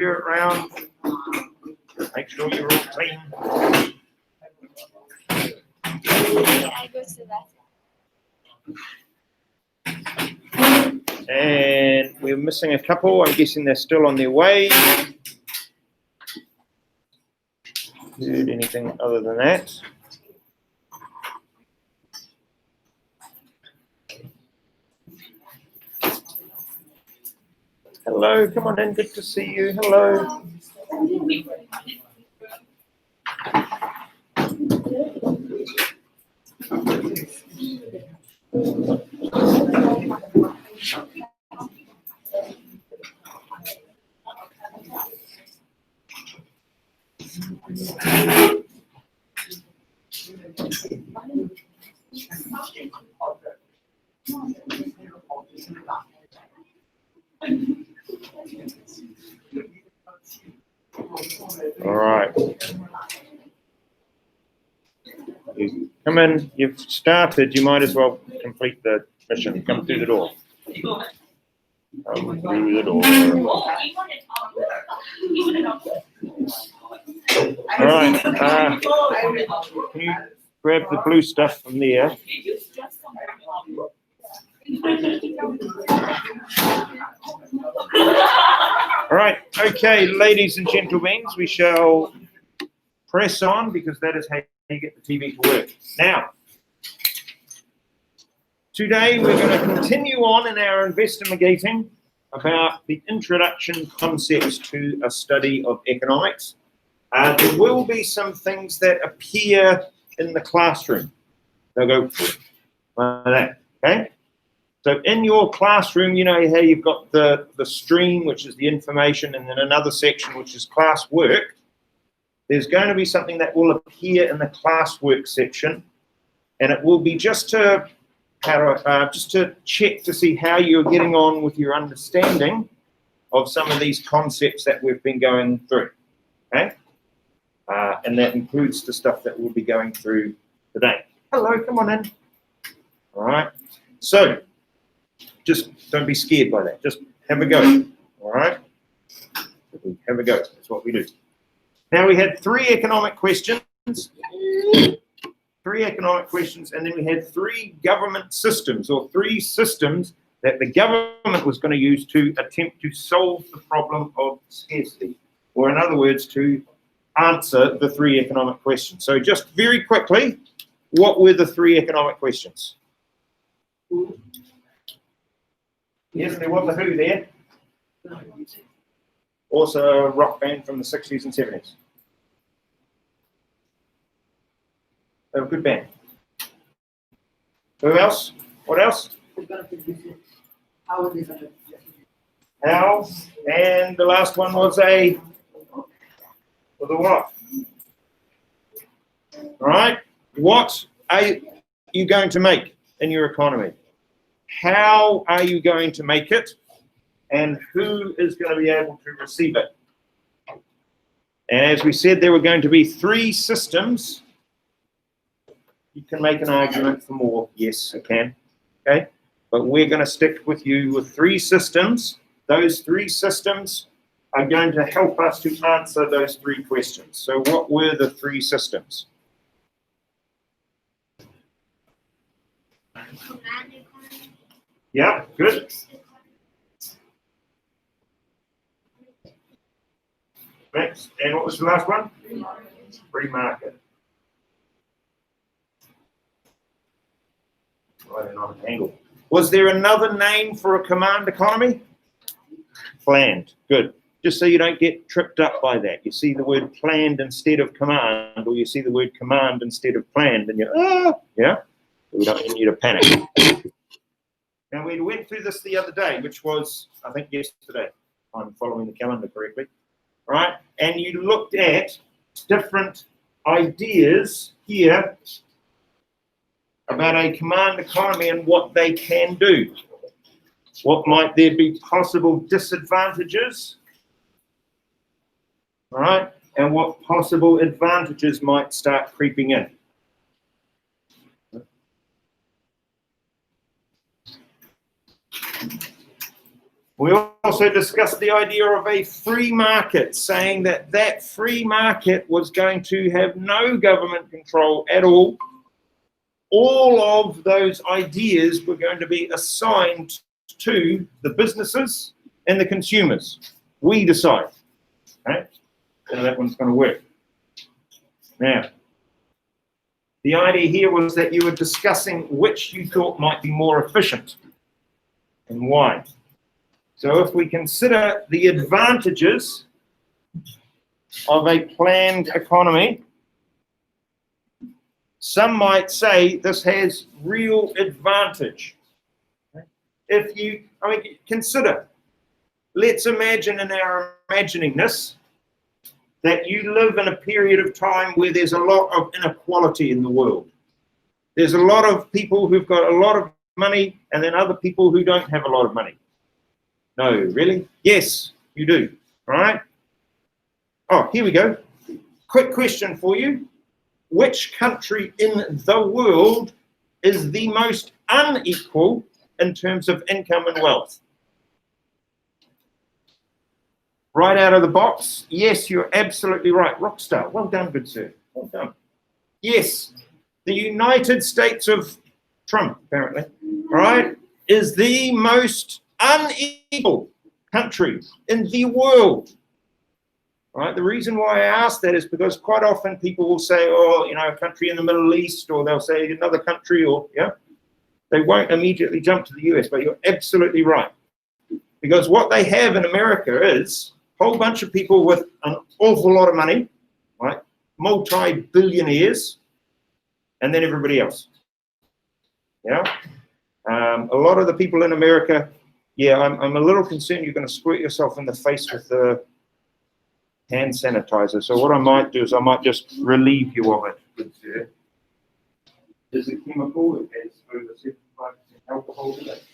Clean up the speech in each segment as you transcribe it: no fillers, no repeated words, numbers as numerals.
clear it round. Make sure you're all clean. I go to that. And we're missing a couple. I'm guessing they're still on their way. Heard anything other than that? Hello, come on in. Good to see you. Hello. All right. You come in, you've started, you might as well complete the mission. Come through the door. Come through the door. All right. Can you grab the blue stuff from there? All right. Okay, ladies and gentlemen, we shall press on because that is how you get the TV to work. Now, today we're going to continue on in our investigating about the introduction concepts to a study of economics. There will be some things that appear in the classroom. They'll go like that, okay? So in your classroom, you know how you've got the stream, which is the information, and then another section, which is classwork. There's going to be something that will appear in the classwork section, and it will be just to check to see how you're getting on with your understanding of some of these concepts that we've been going through, okay? And that includes the stuff that we'll be going through today. Hello, come on in. All right. So just don't be scared by that. Just have a go. All right. Have a go. That's what we do. Now we had 3 economic questions. 3 economic questions, and then we had 3 government systems, or 3 systems that the government was going to use to attempt to solve the problem of scarcity, or in other words, to answer the 3 economic questions. So just very quickly, what were the 3 economic questions? Yes, there was a Who there. Also a rock band from the 60s and 70s. They were a good band. Who else? What else? How? And the last one was a what? All right. What are you going to make in your economy? How are you going to make it? And who is going to be able to receive it? And as we said, there were going to be 3 systems. You can make an argument for more. Yes, I can. Okay. But we're going to stick with you with 3 systems. Those 3 systems are going to help us to answer those 3 questions. So what were the 3 systems? Yeah, good. Next. And what was the last one? Free market. Right on an angle. Was there another name for a command economy? Planned. Good. Just so you don't get tripped up by that. You see the word planned instead of command, or you see the word command instead of planned, and you're, yeah? We don't need you to panic. Now, we went through this the other day, which was, I think, yesterday. I'm following the calendar correctly. Right? And you looked at different ideas here about a command economy and what they can do. What might there be possible disadvantages? All right? And what possible advantages might start creeping in? We also discussed the idea of a free market, saying that that free market was going to have no government control at all. All of those ideas were going to be assigned to the businesses and the consumers. We decide. Okay? So that one's going to work. Now, the idea here was that you were discussing which you thought might be more efficient and why. So if we consider the advantages of a planned economy, some might say this has real advantage. If you, consider, let's imagine in our imagining this, that you live in a period of time where there's a lot of inequality in the world. There's a lot of people who've got a lot of money and then other people who don't have a lot of money. No, really? Yes, you do, all right? Oh, here we go. Quick question for you. Which country in the world is the most unequal in terms of income and wealth? Right out of the box, yes, you're absolutely right. Rockstar, well done, good sir, well done. Yes, the United States of Trump, apparently, right, is the most unequal country in the world. Right? The reason why I ask that is because quite often people will say, oh, you know, a country in the Middle East, or they'll say another country, or, yeah, they won't immediately jump to the US, but you're absolutely right. Because what they have in America is a whole bunch of people with an awful lot of money, right? Multi-billionaires, and then everybody else. Yeah? A lot of the people in America, yeah, I'm a little concerned you're going to squirt yourself in the face with the hand sanitizer. So what I might do is I might just relieve you of it. Good sir. Is a chemical that has over 75% alcohol in it.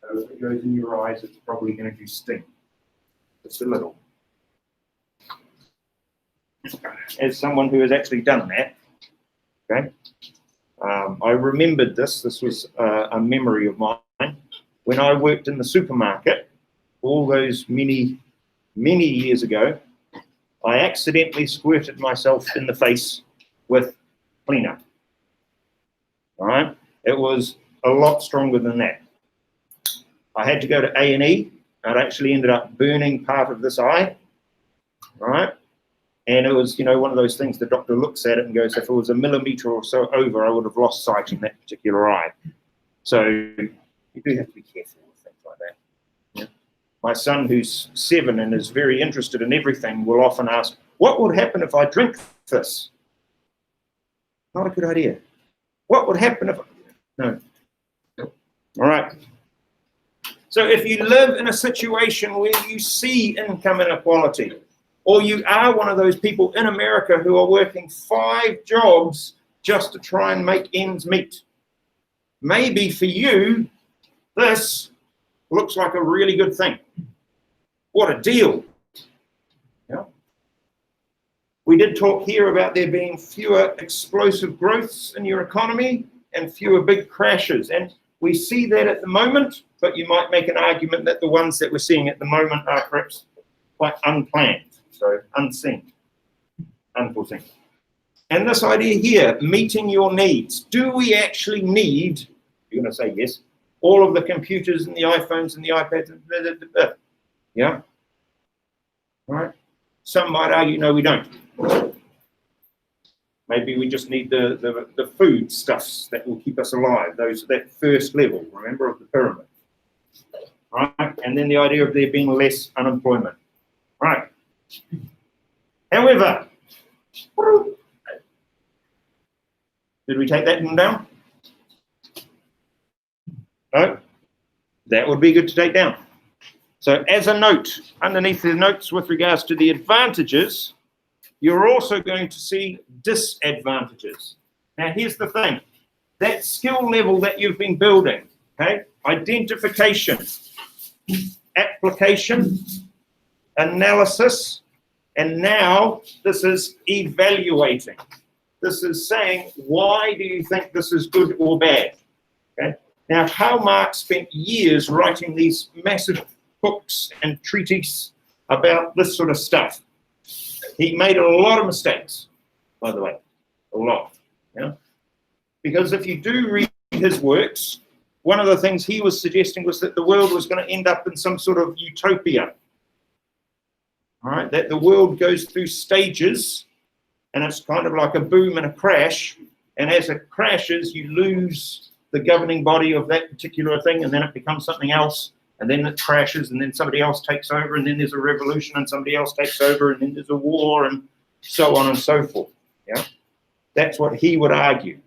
So if it goes in your eyes, it's probably going to sting. Just a little. As someone who has actually done that, okay, I remembered this. This was a memory of mine. When I worked in the supermarket, all those many years ago, I accidentally squirted myself in the face with cleaner. All right? It was a lot stronger than that. I had to go to A&E. I'd actually ended up burning part of this eye. All right? And it was, you know, one of those things the doctor looks at it and goes, if it was a millimeter or so over, I would have lost sight in that particular eye. So you do have to be careful with things like that. Yeah. My son, who's 7 and is very interested in everything, will often ask, what would happen if I drink this? Not a good idea. What would happen if... No. All right. So if you live in a situation where you see income inequality, or you are one of those people in America who are working 5 jobs just to try and make ends meet, maybe for you, this looks like a really good thing. What a deal. Yeah. We did talk here about there being fewer explosive growths in your economy and fewer big crashes. And we see that at the moment, but you might make an argument that the ones that we're seeing at the moment are perhaps quite unplanned, so unseen, unforeseen. And this idea here, meeting your needs. Do we actually need, you're going to say yes, all of the computers and the iPhones and the iPads, and blah, blah, blah. Yeah? All right? Some might argue, no, we don't. Maybe we just need the food stuffs that will keep us alive, that first level, remember, of the pyramid. Right? And then the idea of there being less unemployment. Right? However, did we take that one down? No? That would be good to take down. So as a note, underneath the notes with regards to the advantages, you're also going to see disadvantages. Now, here's the thing. That skill level that you've been building, okay, identification, application, analysis, and now this is evaluating. This is saying, why do you think this is good or bad? Okay. Now, Karl Marx spent years writing these massive books and treatises about this sort of stuff. He made a lot of mistakes, by the way, a lot. Yeah? Because if you do read his works, one of the things he was suggesting was that the world was going to end up in some sort of utopia. All right, that the world goes through stages, and it's kind of like a boom and a crash, and as it crashes, you lose the governing body of that particular thing, and then it becomes something else, and then it crashes, and then somebody else takes over, and then there's a revolution, and somebody else takes over, and then there's a war, and so on and so forth. Yeah, that's what he would argue.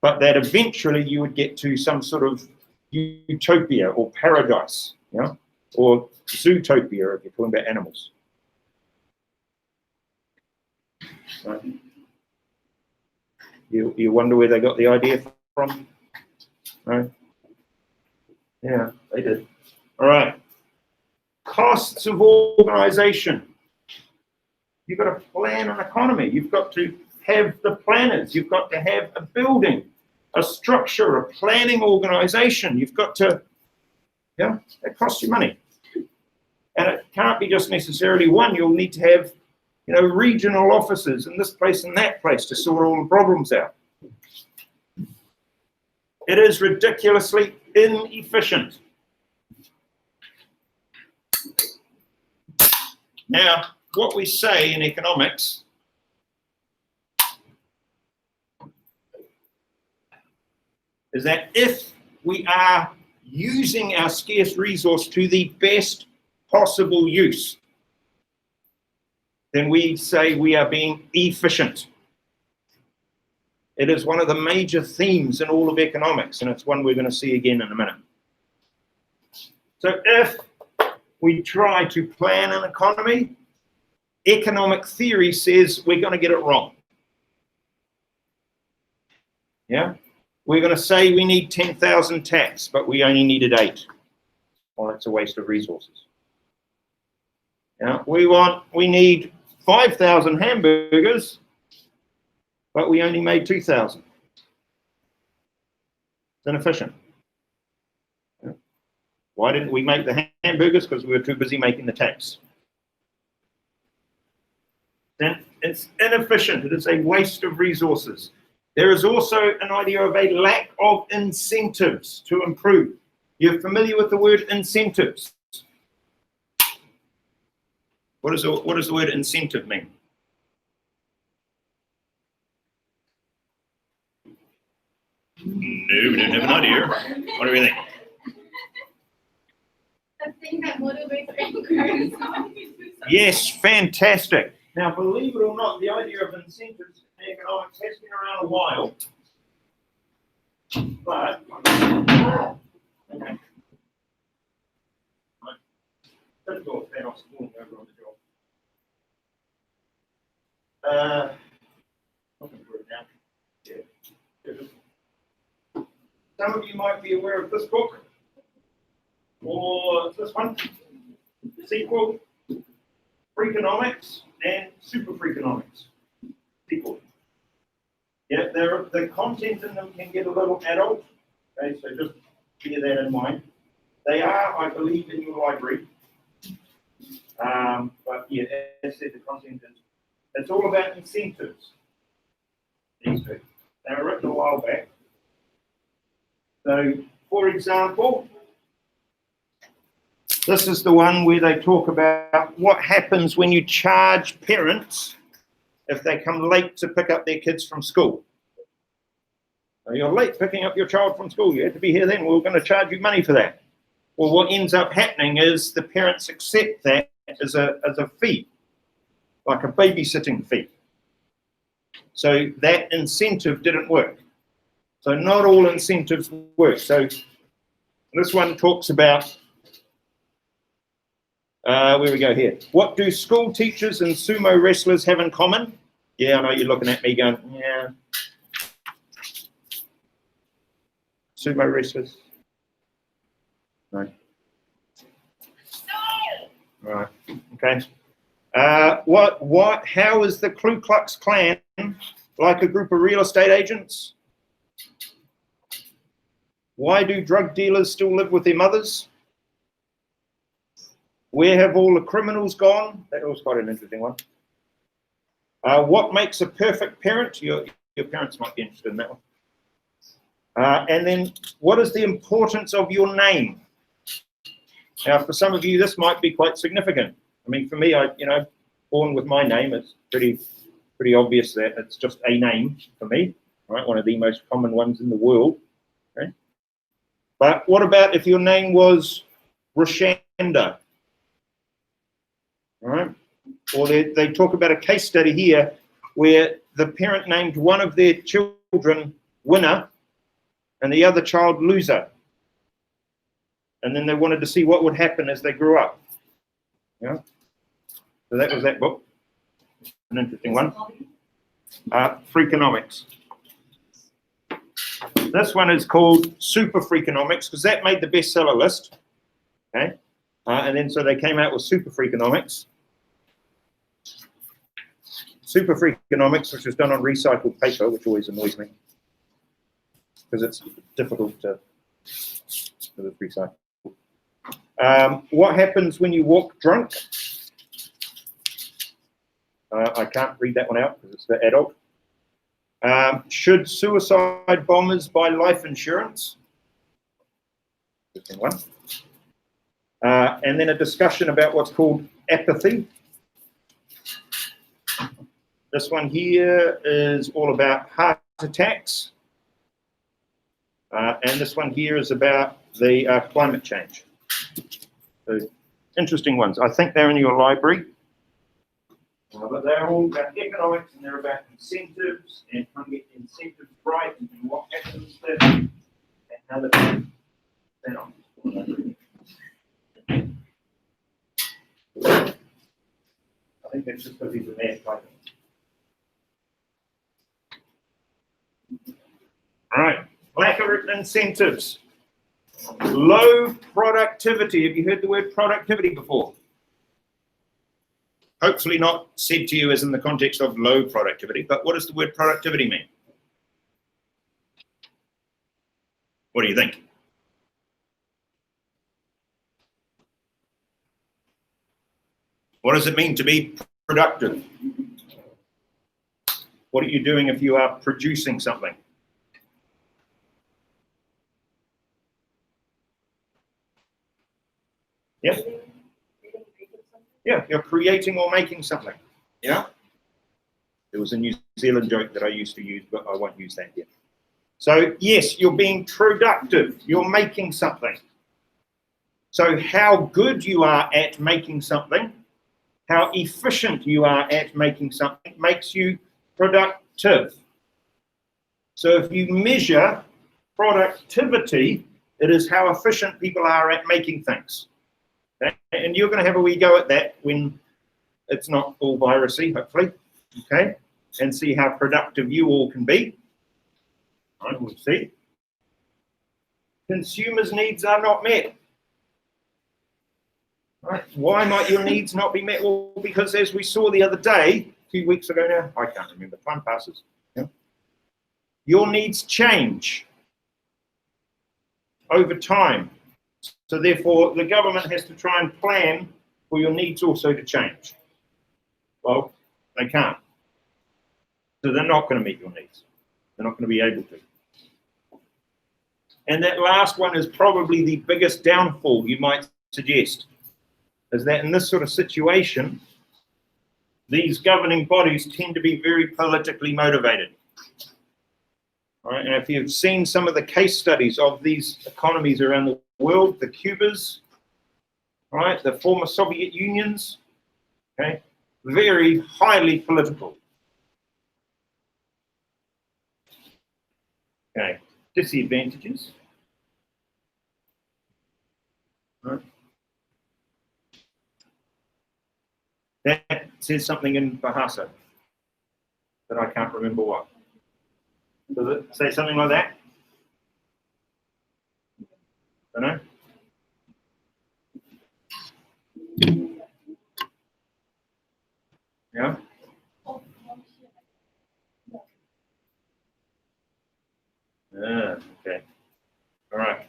But that eventually you would get to some sort of utopia or paradise, yeah, or zootopia if you're talking about animals. Right. You wonder where they got the idea from? Right? Yeah, they did. All right. Costs of organization. You've got to plan an economy. You've got to have the planners. You've got to have a building, a structure, a planning organization. You've got to, yeah, it costs you money. And it can't be just necessarily one. You'll need to have, you know, regional offices in this place and that place to sort all the problems out. It is ridiculously inefficient. Now, what we say in economics is that if we are using our scarce resource to the best possible use, then we say we are being efficient. It is one of the major themes in all of economics, and it's one we're going to see again in a minute. So if we try to plan an economy, economic theory says we're going to get it wrong. Yeah? We're going to say we need 10,000 tax, but we only needed 8. Well, that's a waste of resources. Yeah? We need 5,000 hamburgers, but we only made 2,000. It's inefficient. Yeah? Why didn't we make the hamburgers? Because we were too busy making the tax. Then it's inefficient. It is a waste of resources. There is also an idea of a lack of incentives to improve. You're familiar with the word incentives? What does the word incentive mean? No, we don't have an idea. What do we think? The thing that motivates and encourages someone to do something. Yes, fantastic. Now, believe it or not, the idea of incentives in economics has been around a while. But, okay. Let's go fan off school over on the job. Looking for it now. Yeah. Some of you might be aware of this book, or this one, sequel, Freakonomics and Super Freakonomics. Sequel. Yeah, the content in them can get a little adult, okay, so just bear that in mind. They are, I believe, in your library. But yeah, as I said, the content is, it's all about incentives. These two. They were written a while back. So, for example, this is the one where they talk about what happens when you charge parents if they come late to pick up their kids from school. So you're late picking up your child from school. You had to be here then. We're going to charge you money for that. Well, what ends up happening is the parents accept that as a fee, like a babysitting fee. So that incentive didn't work. So not all incentives work. So this one talks about, where we go here. What do school teachers and sumo wrestlers have in common? Yeah, I know you're looking at me going, yeah. Sumo wrestlers? No. Right. Okay. How is the Ku Klux Klan like a group of real estate agents? Why do drug dealers still live with their mothers? Where have all the criminals gone? That was quite an interesting one. What makes a perfect parent? Your parents might be interested in that one. And then, what is the importance of your name? Now, for some of you, this might be quite significant. I mean, for me, born with my name, it's pretty obvious that it's just a name for me, right? One of the most common ones in the world. Okay? But what about if your name was Roshanda? All right? Or they talk about a case study here where the parent named one of their children winner and the other child loser. And then they wanted to see what would happen as they grew up. Yeah. So that was that book. An interesting one. Freakonomics. This one is called Super Freakonomics because that made the bestseller list. Okay. And then so they came out with Super Freakonomics. Super Freakonomics, which was done on recycled paper, which always annoys me because it's difficult to recycle. What happens when you walk drunk? I can't read that one out because it's for adult. Should suicide bombers buy life insurance? Interesting one. And then a discussion about what's called apathy. This one here is all about heart attacks. And this one here is about the climate change. So, interesting ones. I think they're in your library. But they're all about economics and they're about incentives and trying to get incentives right and what happens to them and how they then on. I think that's just because he's a math type. All right, lack of incentives. Low productivity. Have you heard the word productivity before? Hopefully not said to you as in the context of low productivity, but what does the word productivity mean? What do you think? What does it mean to be productive? What are you doing if you are producing something? Yeah. Yeah, you're creating or making something. Yeah. There was a New Zealand joke that I used to use, but I won't use that yet. So yes, you're being productive. You're making something. So how good you are at making something, how efficient you are at making something makes you productive. So if you measure productivity, it is how efficient people are at making things. Okay? And you're going to have a wee go at that when it's not all virusy, hopefully, okay? And see how productive you all can be. All right, we'll see. Consumers' needs are not met. Right. Why might your needs not be met? Well, because as we saw the other day, a few weeks ago now, I can't remember, time passes. Yeah. Your needs change over time. So therefore, the government has to try and plan for your needs also to change. Well, they can't. So they're not going to meet your needs. They're not going to be able to. And that last one is probably the biggest downfall you might suggest, is that in this sort of situation, these governing bodies tend to be very politically motivated. All right, and if you've seen some of the case studies of these economies around the world, the Cubas, all right, the former Soviet Unions, okay, very highly political. Okay, disadvantages. All right. That says something in Bahasa that I can't remember what. Does it say something like that? I don't know. Yeah? Okay. All right.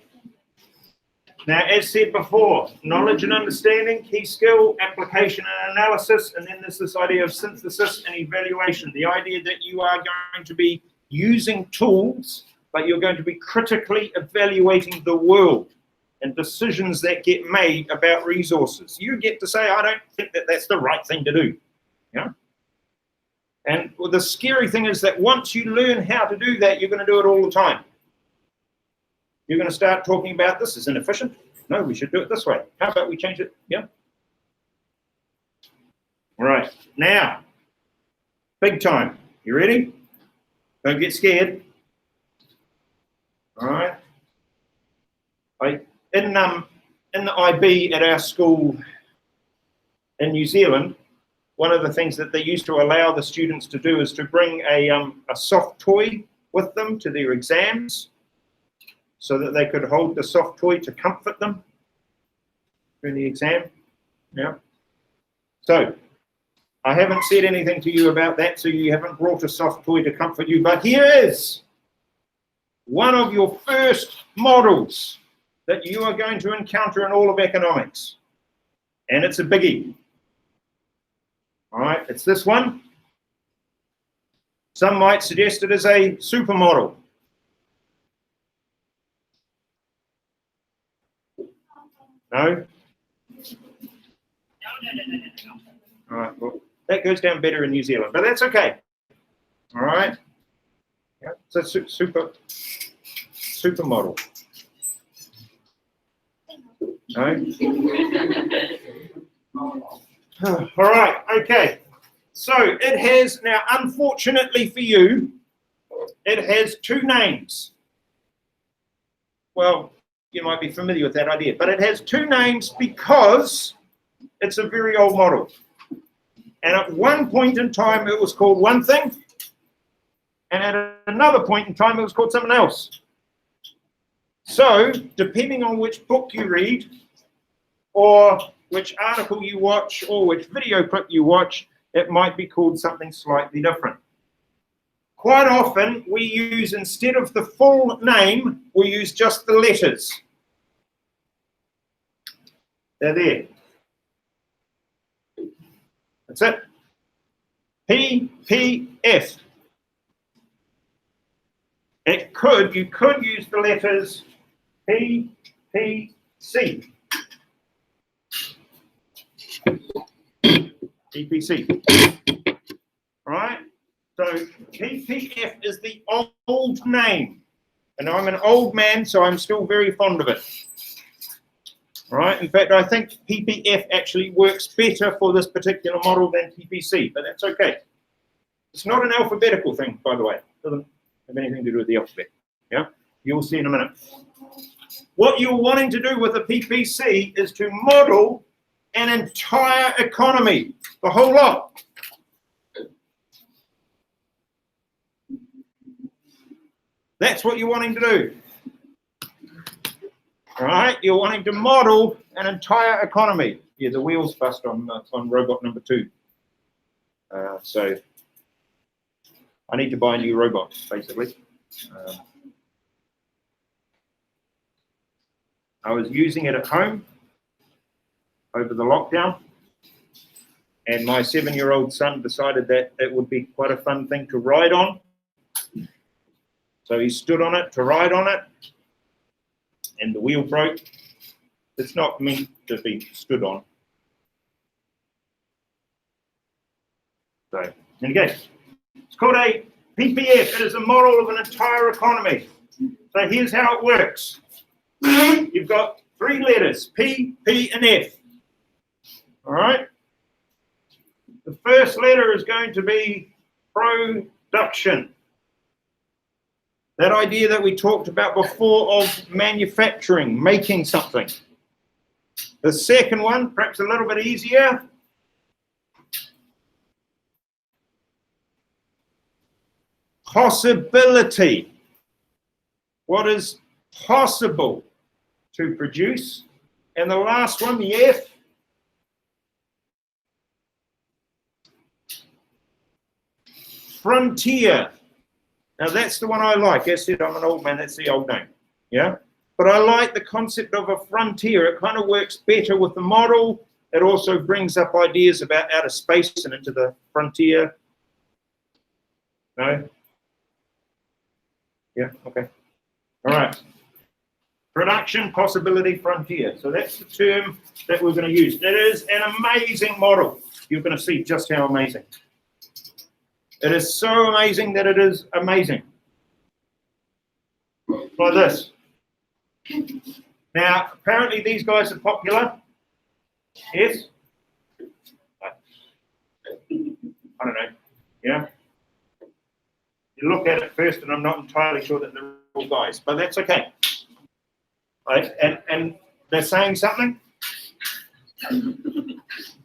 Now, as said before, knowledge and understanding, key skill, application and analysis, and then there's this idea of synthesis and evaluation. The idea that you are going to be using tools, but you're going to be critically evaluating the world and decisions that get made about resources. You get to say, I don't think that that's the right thing to do. Yeah. And the scary thing is that once you learn how to do that, you're going to do it all the time. You're going to start talking about this is inefficient. No, we should do it this way. How about we change it? Yeah. All right. Now, big time. You ready? Don't get scared. All right. In the IB at our school in New Zealand, one of the things that they used to allow the students to do is to bring a soft toy with them to their exams so that they could hold the soft toy to comfort them during the exam. Yeah. So I haven't said anything to you about that, so you haven't brought a soft toy to comfort you, but here is one of your first models that you are going to encounter in all of economics. And it's a biggie. All right, it's this one. Some might suggest it is a supermodel. No? All right, well, that goes down better in New Zealand, but that's okay. All right. Yeah, it's a supermodel. No? All right, okay. So it has, now unfortunately for you, it has two names. Well, you might be familiar with that idea, but it has two names because it's a very old model. And at one point in time, it was called one thing, and at another point in time, it was called something else. So, depending on which book you read, or which article you watch, or which video clip you watch, it might be called something slightly different. Quite often, we use, instead of the full name, we use just the letters. They're there. That's it. PPF. You could use the letters PPC. PPC. All right? So PPF is the old name. And I'm an old man, so I'm still very fond of it. All right? In fact, I think PPF actually works better for this particular model than PPC, but that's okay. It's not an alphabetical thing, by the way. It doesn't have anything to do with the alphabet. Yeah? You'll see in a minute. What you're wanting to do with a PPC is to model an entire economy, the whole lot. That's what you're wanting to do. All right, you're wanting to model an entire economy. Yeah, the wheels bust on robot number 2. So I need to buy a new robot, basically. I was using it at home over the lockdown, and my 7-year-old son decided that it would be quite a fun thing to ride on. So he stood on it to ride on it, and the wheel broke. It's not meant to be stood on. So, and again, it's called a PPF. It is a model of an entire economy. So here's how it works. You've got 3 letters, P, P, and F. All right? The first letter is going to be production. That idea that we talked about before of manufacturing, making something. The second one, perhaps a little bit easier. Possibility. What is possible to produce? And the last one, the F. Frontier. Now that's the one I like. As I said, I'm an old man, that's the old name. Yeah? but I like the concept of a frontier. It kind of works better with the model. It also brings up ideas about outer space and into the frontier. No? Yeah, okay. All right. Production possibility frontier. So that's the term that we're going to use. It is an amazing model. You're going to see just how amazing. It is so amazing that it is amazing. Like this. Now, apparently these guys are popular. Yes? I don't know. Yeah? You look at it first and I'm not entirely sure that they're all guys, but that's okay. Right? And they're saying something, and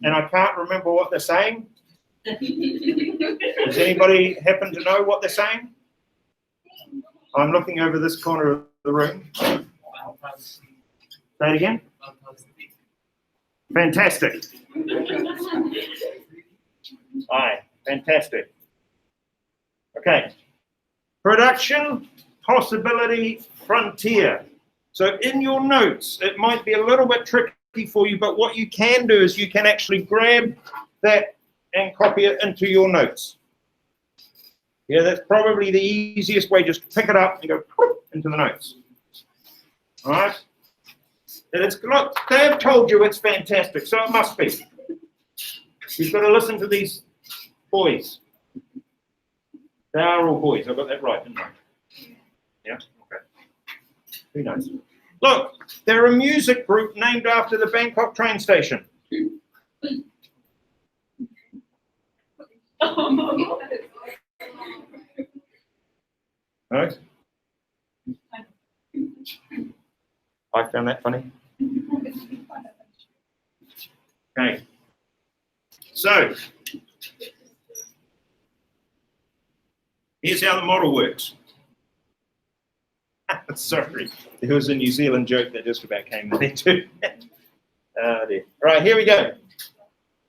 I can't remember what they're saying. Does anybody happen to know what they're saying? I'm looking over this corner of the room. Say it again. Fantastic. Aye, fantastic. Okay. Production possibility frontier. So in your notes, it might be a little bit tricky for you, but what you can do is you can actually grab that and copy it into your notes. Yeah, that's probably the easiest way. Just pick it up and go into the notes. All right? And it's, look, they have told you it's fantastic, so it must be. You've got to listen to these boys. They are all boys. I got that right, didn't I? Yeah? Okay. Who knows? Look, they're a music group named after the Bangkok train station. Right? I found that funny. Okay. So, here's how the model works. Sorry, there was a New Zealand joke that just about came in there too. Dear. Right, here we go.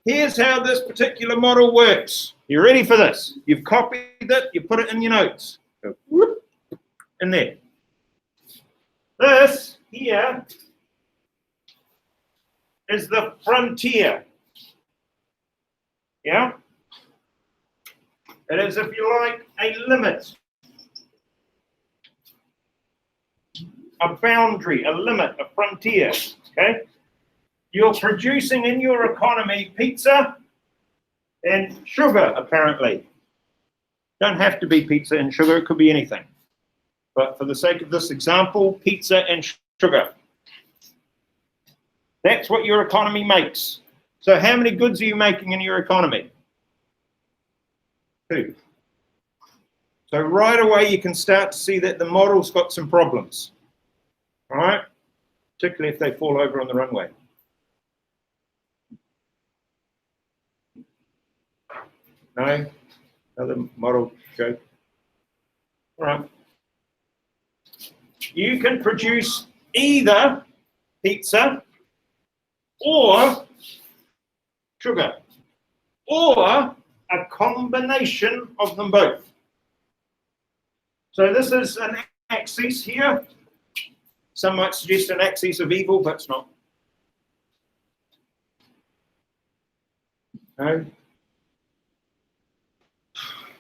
Here's how this particular model works. You ready for this? You've copied it, you put it in your notes. Go whoop, in there. This here is the frontier. Yeah? It is, if you like, a limit. A boundary, a limit, a frontier, okay? You're producing in your economy pizza and sugar, apparently. Don't have to be pizza and sugar, it could be anything. But for the sake of this example, pizza and sugar. That's what your economy makes. So how many goods are you making in your economy? 2. So right away you can start to see that the model's got some problems. All right, particularly if they fall over on the runway. No? Another model joke. All right. You can produce either pizza or sugar, or a combination of them both. So this is an axis here. Some might suggest an axis of evil, but it's not. No.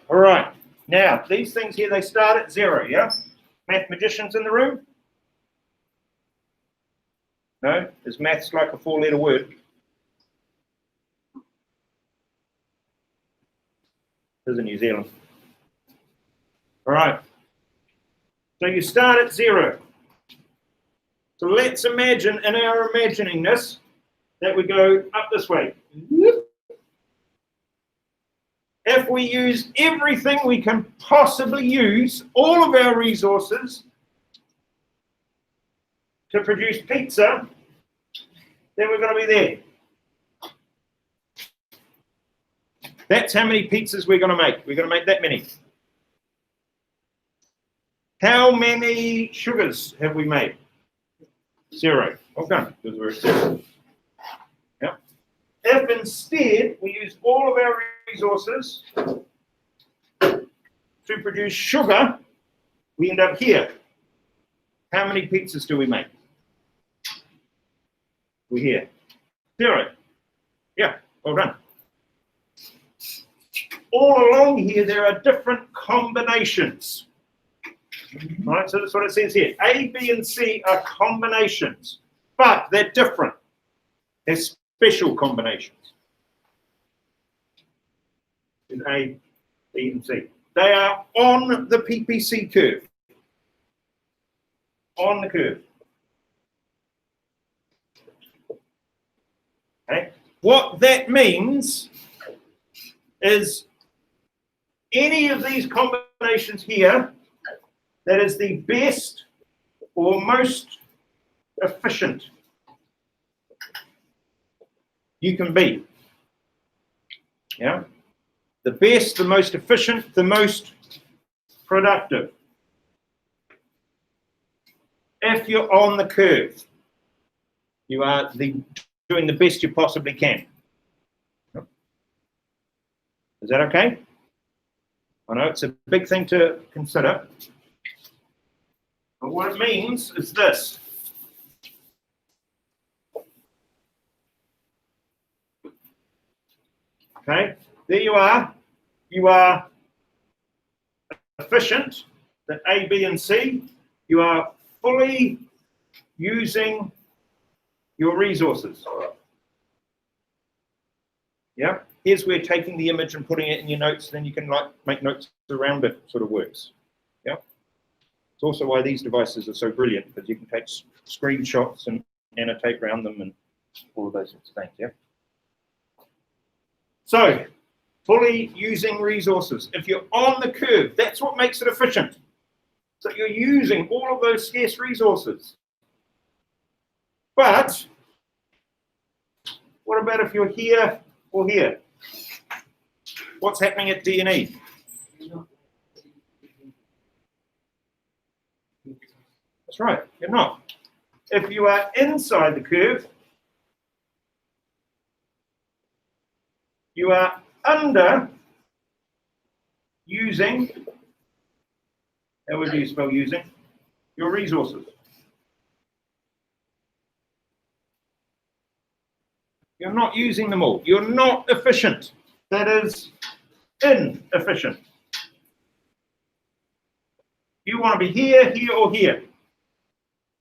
All right. Now, these things here, they start at 0, yeah? Mathematicians in the room? No? Is maths like a 4-letter word? This is in New Zealand. All right. So you start at 0. So let's imagine, in our imagining this, that we go up this way. If we use everything we can possibly use, all of our resources, to produce pizza, then we're going to be there. That's how many pizzas we're going to make. We're going to make that many. How many sugars have we made? 0. Okay, because we're at 0. Yeah. If instead we use all of our resources to produce sugar, we end up here. How many pizzas do we make? We're here. 0. Yeah, well done. All along here, there are different combinations. Right, so that's what it says here. A, B, and C are combinations, but they're different. They're special combinations. In A, B, and C. They are on the PPC curve. On the curve. Okay. What that means is any of these combinations here that is the best or most efficient you can be. Yeah? The best, the most efficient, the most productive. If you're on the curve, you are doing the best you possibly can. Is that okay? I know it's a big thing to consider. But what it means is this. Okay, there you are. You are efficient, the A, B, and C. You are fully using your resources. Yeah, here's where taking the image and putting it in your notes, then you can like make notes around it sort of works. Yeah. It's also why these devices are so brilliant, because you can take screenshots and annotate around them and all of those sorts of things, yeah? So, fully using resources. If you're on the curve, that's what makes it efficient. So you're using all of those scarce resources. But, what about if you're here or here? What's happening at D and E? That's right, you're not. If you are inside the curve, you are under using, how would you spell using? Your resources. You're not using them all. You're not efficient. That is inefficient. You want to be here, here, or here.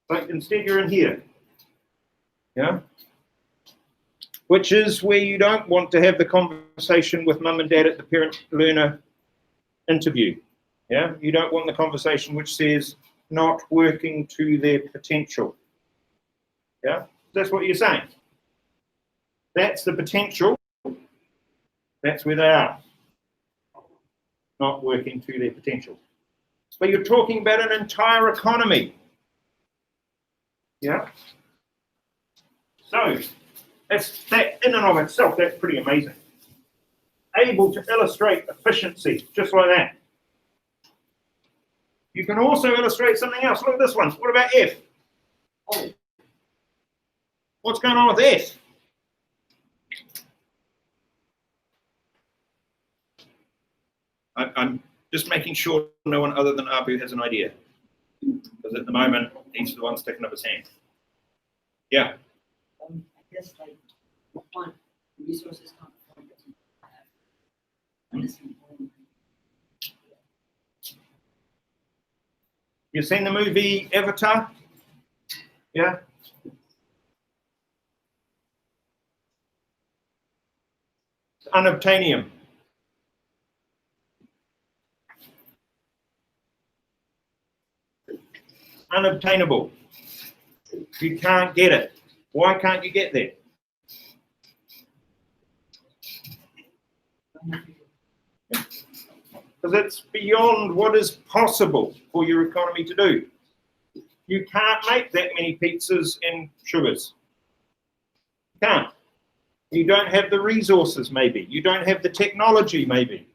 But instead you're in here. Yeah? Which is where you don't want to have the conversation with mum and dad at the parent-learner interview. Yeah? You don't want the conversation which says not working to their potential. Yeah? That's what you're saying. That's the potential. That's where they are. Not working to their potential. But you're talking about an entire economy. Yeah? So, that in and of itself, that's pretty amazing. Able to illustrate efficiency, just like that. You can also illustrate something else. Look at this one. What about F? Oh. What's going on with F? I'm just making sure no one other than Abu has an idea. Because at the moment, he's the one sticking up his hand. Yeah. I guess like one resources come from that you have. You've seen the movie Avatar? Yeah. Unobtainium. Unobtainable. You can't get it. Why can't you get there? Because it's beyond what is possible for your economy to do. You can't make that many pizzas and sugars. You can't. You don't have the resources, maybe. You don't have the technology, maybe.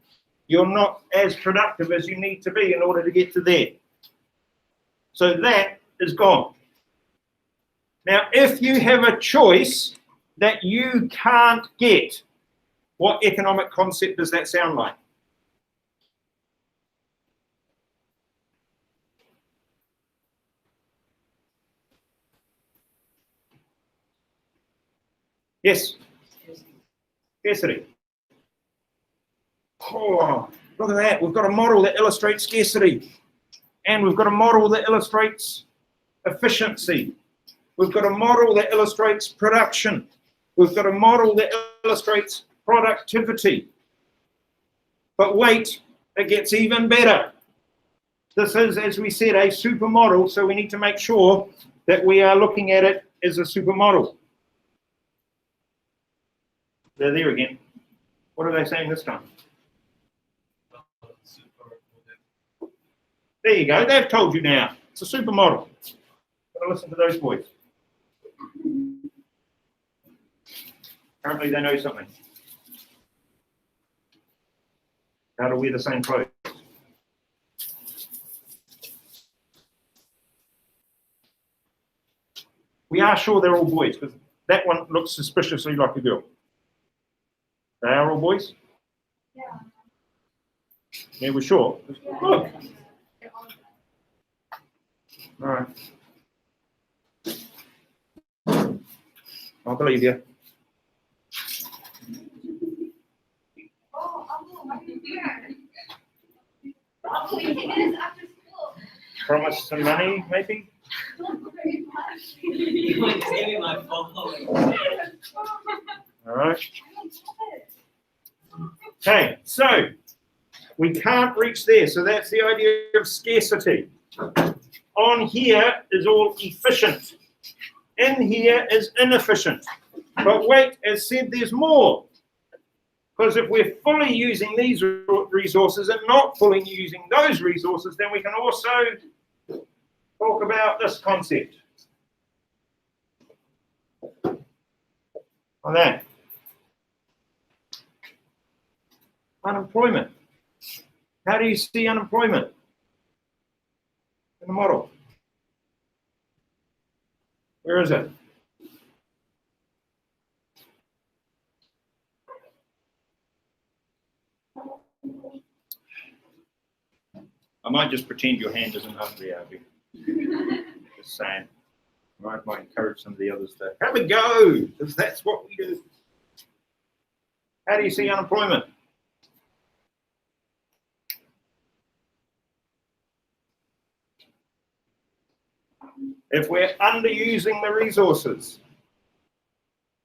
You're not as productive as you need to be in order to get to there. So that is gone. Now, if you have a choice that you can't get, what economic concept does that sound like? Yes. Scarcity. Oh, look at that. We've got a model that illustrates scarcity. And we've got a model that illustrates efficiency. We've got a model that illustrates production. We've got a model that illustrates productivity. But wait, it gets even better. This is, as we said, a supermodel, so we need to make sure that we are looking at it as a supermodel. They're there again. What are they saying this time? There you go. They've told you now. It's a supermodel. Gotta listen to those boys. Apparently they know something. How to wear the same clothes. We are sure they're all boys, because that one looks suspiciously like a girl. They are all boys? Yeah. Yeah, we're sure. Yeah. Look. All right. I'll believe you. Oh, Uncle, what are you doing? Uncle, you can get us after school. Promise some money, maybe? Very much. You want to give me my phone? All right. Okay, so we can't reach there. So that's the idea of scarcity. On here is all efficient. In here is inefficient. But wait, as said, there's more. Because if we're fully using these resources and not fully using those resources, then we can also talk about this concept. On that. Unemployment. How do you see unemployment in the model? Where is it? I might just pretend your hand isn't hungry, Abby. Just saying. I might encourage some of the others to have a go, because that's what we do. How do you see unemployment? If we're underusing the resources,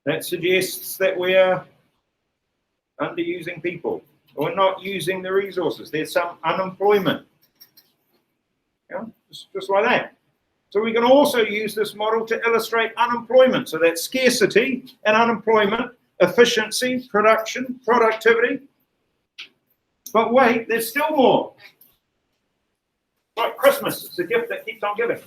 that suggests that we're underusing people. We're not using the resources. There's some unemployment. Yeah, just like that. So we can also use this model to illustrate unemployment. So that's scarcity and unemployment, efficiency, production, productivity. But wait, there's still more. Like Christmas, it's a gift that keeps on giving.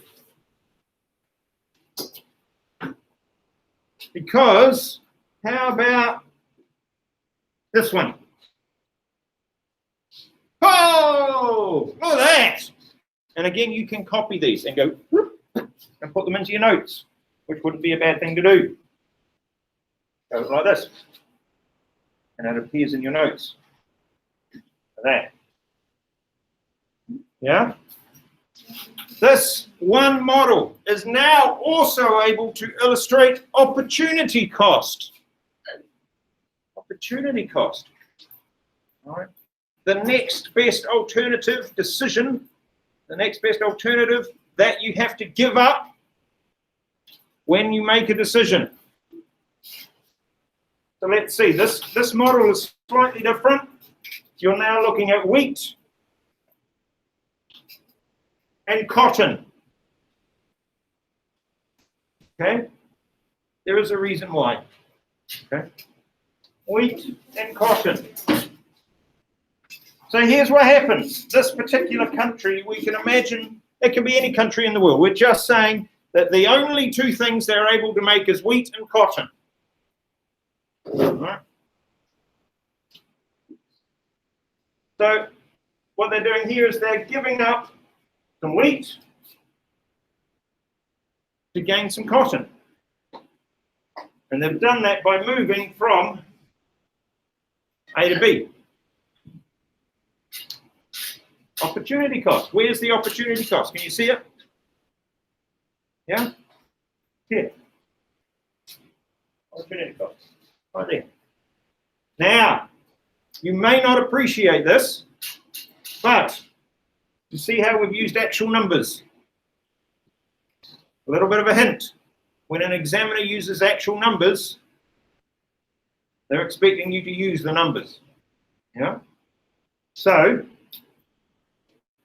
Because, how about this one? Oh, look at that. And again, you can copy these and go whoop, and put them into your notes, which wouldn't be a bad thing to do. Go like this. And it appears in your notes. Like that. Yeah? This one model is now also able to illustrate opportunity cost. Opportunity cost. All right. The next best alternative decision, the next best alternative that you have to give up when you make a decision. So let's see, this model is slightly different. You're now looking at wheat and cotton. Okay? There is a reason why. Okay? Wheat and cotton. So here's what happens. This particular country, we can imagine, it can be any country in the world. We're just saying that the only two things they're able to make is wheat and cotton. All right? So what they're doing here is they're giving up some wheat to gain some cotton. And they've done that by moving from A to B. Opportunity cost. Where's the opportunity cost? Can you see it? Yeah? Here. Opportunity cost. Right there. Now, you may not appreciate this, but you see how we've used actual numbers. A little bit of a hint. When an examiner uses actual numbers, they're expecting you to use the numbers. Yeah? So,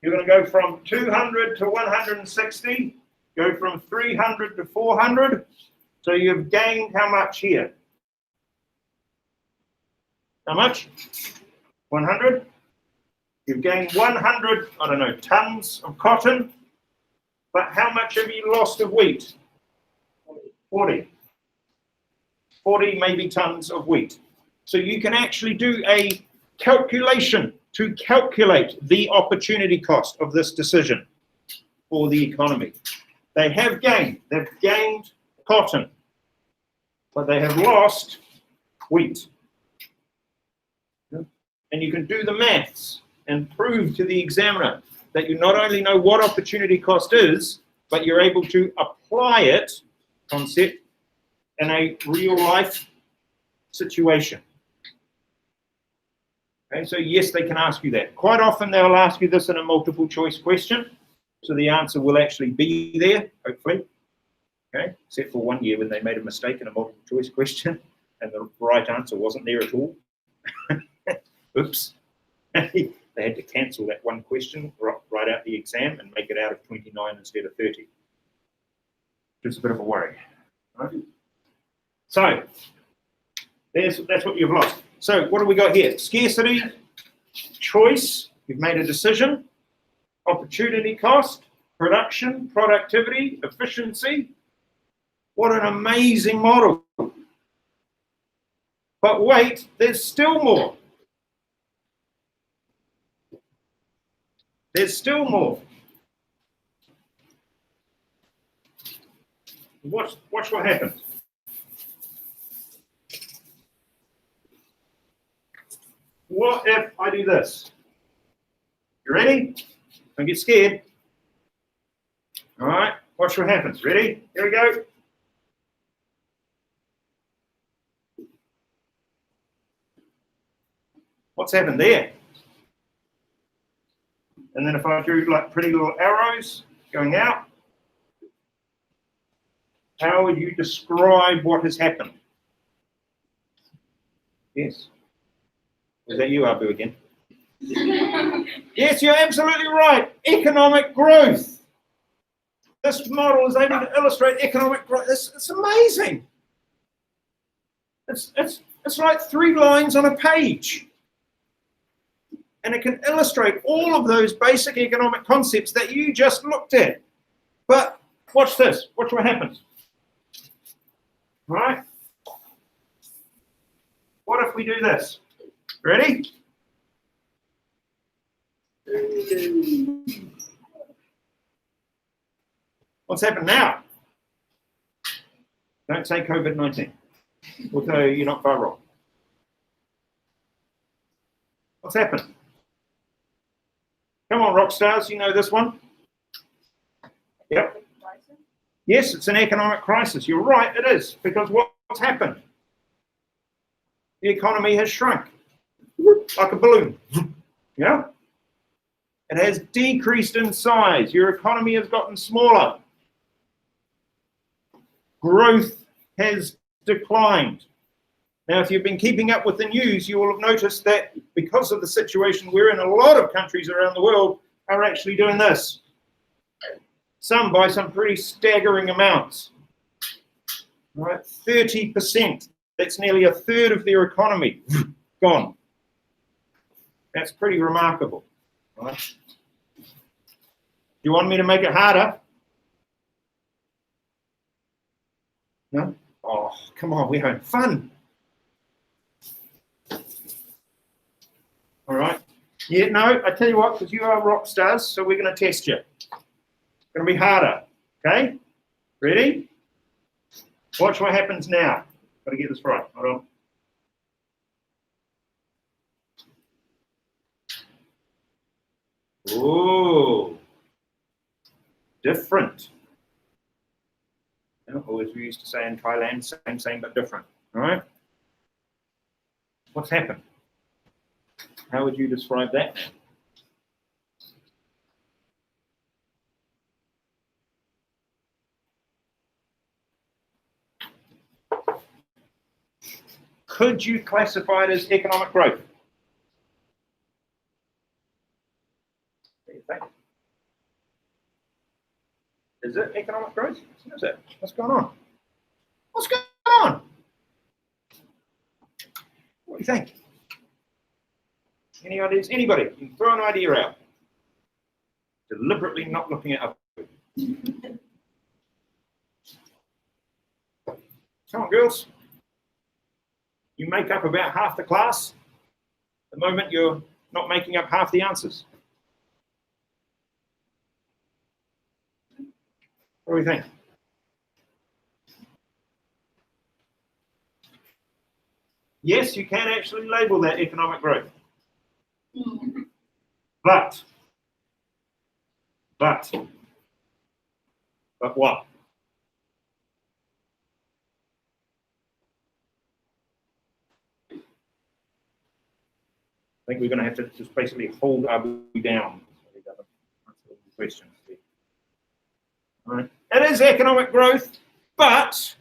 you're going to go from 200 to 160, go from 300 to 400. So you've gained how much here? How much? 100. You've gained 100, I don't know, tons of cotton. But how much have you lost of wheat? 40. 40 maybe tons of wheat. So you can actually do a calculation to calculate the opportunity cost of this decision for the economy. They have gained. They've gained cotton, but they have lost wheat. And you can do the maths and prove to the examiner that you not only know what opportunity cost is, but you're able to apply it, concept, in a real life situation. Okay, so yes, they can ask you that. Quite often they'll ask you this in a multiple choice question, so the answer will actually be there, hopefully. Okay, except for one year when they made a mistake in a multiple choice question and the right answer wasn't there at all. Oops. They had to cancel that one question, write out the exam and make it out of 29 instead of 30. Just a bit of a worry. Right? So, that's what you've lost. So what do we got here? Scarcity, choice, you've made a decision, opportunity cost, production, productivity, efficiency. What an amazing model. But wait, there's still more. There's still more. Watch what happens. What if I do this? You ready? Don't get scared. All right, watch what happens. Ready? Here we go. What's happened there? And then if I drew like pretty little arrows going out, how would you describe what has happened? Yes. Was that you, Abu, again? Yes, you're absolutely right. Economic growth. This model is able to illustrate economic growth. It's amazing. It's like 3 lines on a page. And it can illustrate all of those basic economic concepts that you just looked at. But watch this. Watch what happens. All right? What if we do this? Ready? What's happened now? Don't say COVID-19. Although you're not far wrong. What's happened? Come on, rock stars, you know this one? Yep. Yes, it's an economic crisis. You're right, it is. Because what's happened? The economy has shrunk. Like a balloon. Yeah? It has decreased in size. Your economy has gotten smaller. Growth has declined. Now, if you've been keeping up with the news, you will have noticed that because of the situation we're in, a lot of countries around the world are actually doing this. Some by some pretty staggering amounts. Right? 30%. That's nearly a third of their economy gone. That's pretty remarkable. Right? Do you want me to make it harder? No? Oh, come on, we're having fun. All right. Yeah, no, I tell you what, because you are rock stars, so we're going to test you. It's going to be harder. Okay? Ready? Watch what happens now. Got to get this right. Hold on. Ooh. Different. You know, or as we used to say in Thailand, same but different. All right? What's happened? How would you describe that now? Could you classify it as economic growth? What do you think? Is it economic growth? Is it? What's going on? What's going on? What do you think? Any ideas? Anybody? You can throw an idea out. Deliberately not looking at other people. Come on, girls. You make up about half the class. At the moment, you're not making up half the answers. What do we think? Yes, you can actually label that economic growth. But what? I think we're going to have to just basically hold Abu down. So he doesn't answer all the questions. All right. It is economic growth, but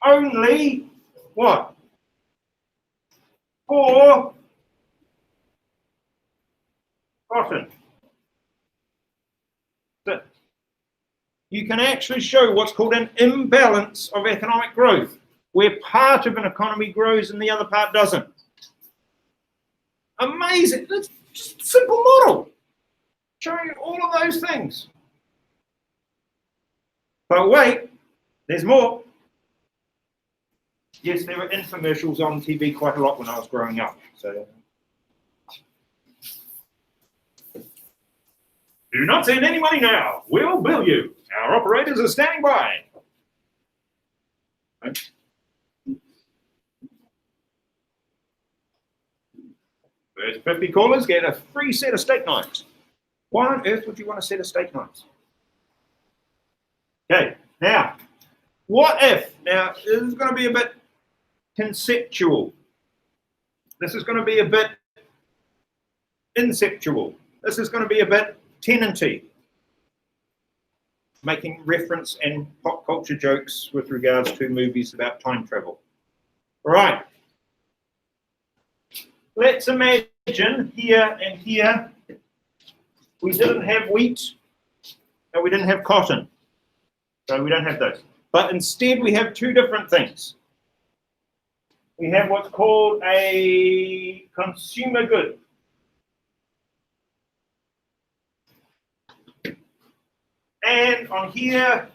only what? For cotton. So you can actually show what's called an imbalance of economic growth, where part of an economy grows and the other part doesn't. Amazing. That's just a simple model showing you all of those things. But wait, there's more. Yes, there were infomercials on TV quite a lot when I was growing up. So, do not send any money now. We'll bill you. Our operators are standing by. Right. First 50 callers get a free set of steak knives. Why on earth would you want a set of steak knives? Okay, now, what if? Now, this is going to be a bit conceptual. This is going to be a bit inceptual. This is going to be a bit tenanty, making reference and pop culture jokes with regards to movies about time travel. All right. Let's imagine here and here we didn't have wheat and we didn't have cotton. So we don't have those. But instead we have two different things. We have what's called a consumer good. And on here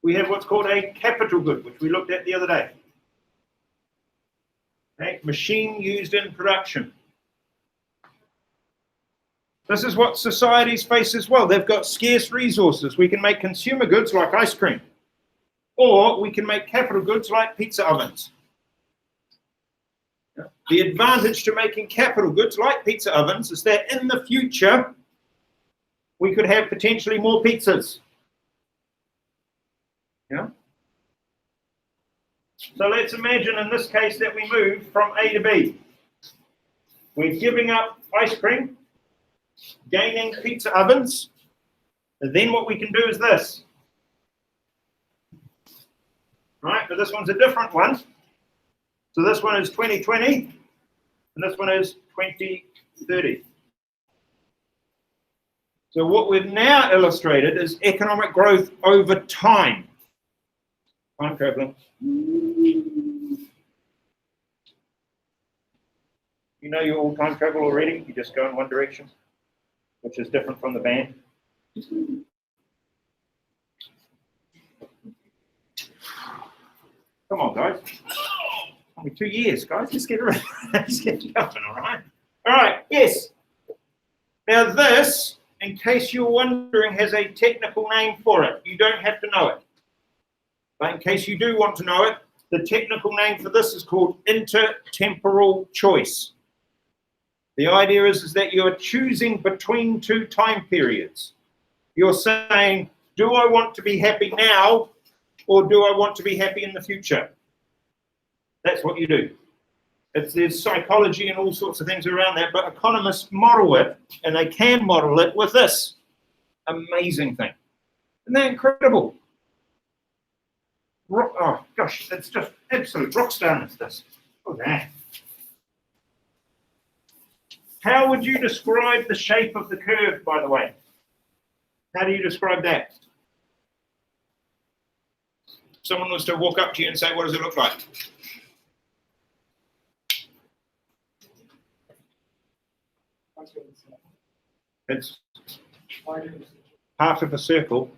we have what's called a capital good, which we looked at the other day. Okay, machine used in production. This is what societies face as well. They've got scarce resources. We can make consumer goods like ice cream, or we can make capital goods like pizza ovens. The advantage to making capital goods like pizza ovens is that in the future, we could have potentially more pizzas. Yeah. So let's imagine in this case that we move from A to B. We're giving up ice cream, gaining pizza ovens, and then what we can do is this. Right, but this one's a different one. So this one is 2020, and this one is 2030. So what we've now illustrated is economic growth over time. Time traveling. You know you all time travel already? You just go in one direction, which is different from the band. Come on, guys. Only 2 years, guys. Just get going, all right? All right, yes. Now this, in case you're wondering, has a technical name for it. You don't have to know it. But in case you do want to know it, the technical name for this is called intertemporal choice. The idea is that you're choosing between two time periods. You're saying, do I want to be happy now, or do I want to be happy in the future? That's what you do. There's psychology and all sorts of things around that, but economists model it, and they can model it with this amazing thing. Isn't that incredible? Oh gosh, it's just absolute rock starness, this. Look at that. How would you describe the shape of the curve, by the way? How do you describe that? Someone was to walk up to you and say, what does it look like? It's part of a circle.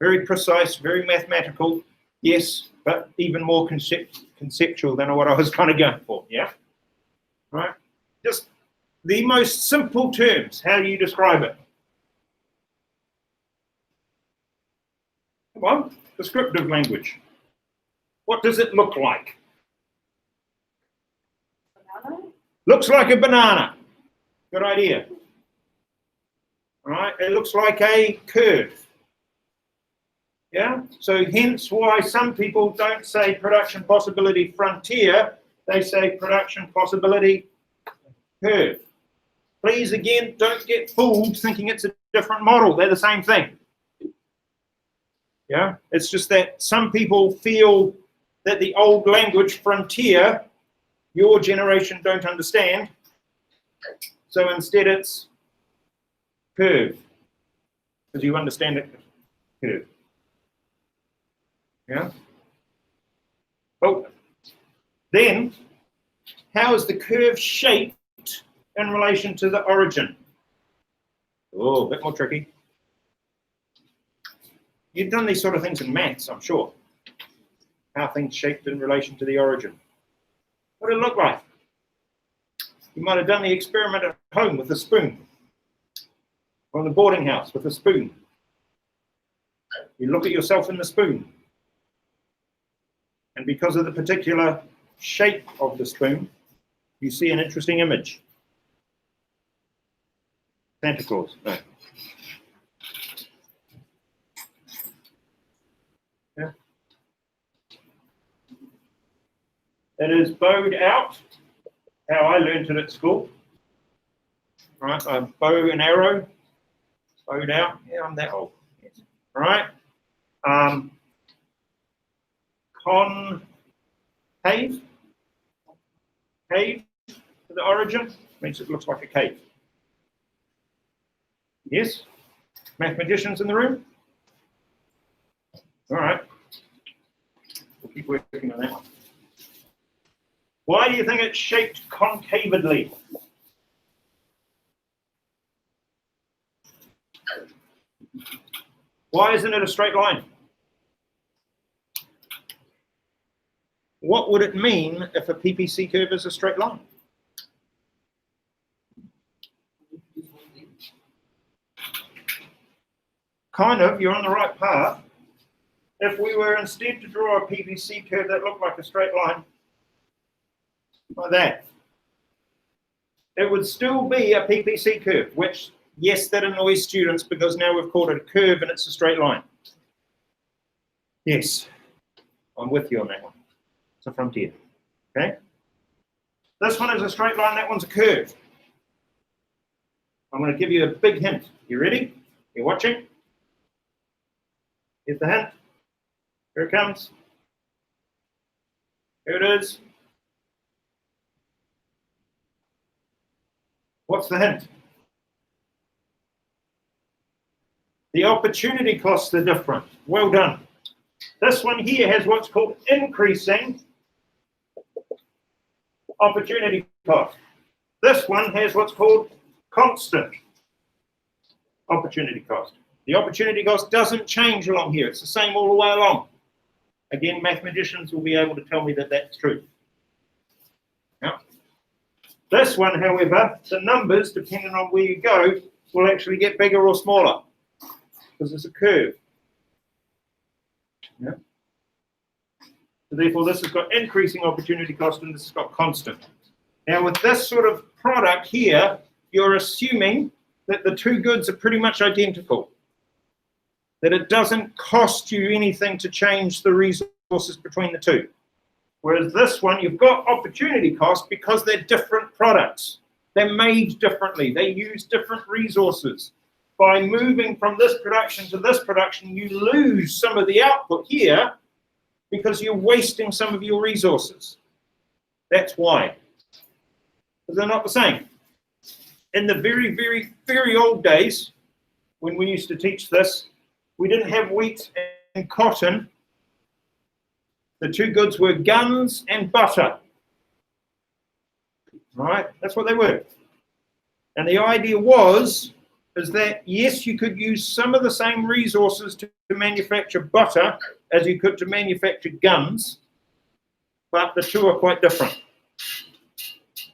Very precise, very mathematical, yes, but even more conceptual than what I was kind of going for, yeah? Right? Just the most simple terms, how do you describe it? Come on, descriptive language. What does it look like? Banana? Looks like a banana. Good idea. All right, it looks like a curve. Yeah, so hence why some people don't say production possibility frontier, they say production possibility curve. Please, again, don't get fooled thinking it's a different model. They're the same thing. Yeah, it's just that some people feel that the old language frontier, your generation don't understand. So instead it's curve, because you understand it, curve. Yeah. Oh, then how is the curve shaped in relation to the origin? Oh, a bit more tricky. You've done these sort of things in maths, I'm sure. How things shaped in relation to the origin. What did it look like? You might have done the experiment at home with a spoon, or in the boarding house with a spoon. You look at yourself in the spoon. And because of the particular shape of the spoon, you see an interesting image. Santa Claus. No. Yeah. It is bowed out, how I learned it at school. Right, a bow and arrow, bowed out. Yeah, I'm that old. Yes. All right. Concave, cave to the origin, means it looks like a cave. Yes? Mathematicians in the room? All right. We'll keep working on that one. Why do you think it's shaped concavedly? Why isn't it a straight line? What would it mean if a PPC curve is a straight line? Kind of, you're on the right path. If we were instead to draw a PPC curve that looked like a straight line, like that, it would still be a PPC curve, which, yes, that annoys students because now we've called it a curve and it's a straight line. Yes, I'm with you on that one. It's a frontier, okay? This one is a straight line, that one's a curve. I'm going to give you a big hint. You ready? You watching? Here's the hint. Here it comes. Here it is. What's the hint? The opportunity costs are different. Well done. This one here has what's called increasing opportunity cost. This one has what's called constant opportunity cost. The opportunity cost doesn't change along here. It's the same all the way along. Again, mathematicians will be able to tell me that that's true. Yeah. This one, however, the numbers, depending on where you go, will actually get bigger or smaller because it's a curve. Yeah. So therefore, this has got increasing opportunity cost and this has got constant. Now, with this sort of product here, you're assuming that the two goods are pretty much identical, that it doesn't cost you anything to change the resource resources between the two. Whereas this one, you've got opportunity cost because they're different products. They're made differently. They use different resources. By moving from this production to this production, you lose some of the output here because you're wasting some of your resources. That's why. Because they're not the same. In the very, very, very old days, when we used to teach this, we didn't have wheat and cotton. The two goods were guns and butter. Right? That's what they were. And the idea is that, yes, you could use some of the same resources to manufacture butter as you could to manufacture guns, but the two are quite different.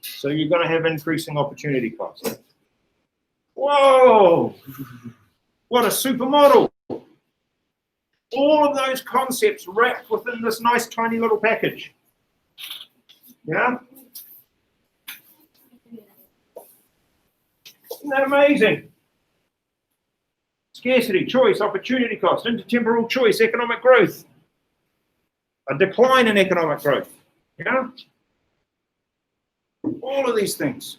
So you're going to have increasing opportunity costs. Whoa! What a supermodel! All of those concepts wrapped within this nice tiny little package. Yeah? Isn't that amazing? Scarcity, choice, opportunity cost, intertemporal choice, economic growth, a decline in economic growth. Yeah? All of these things,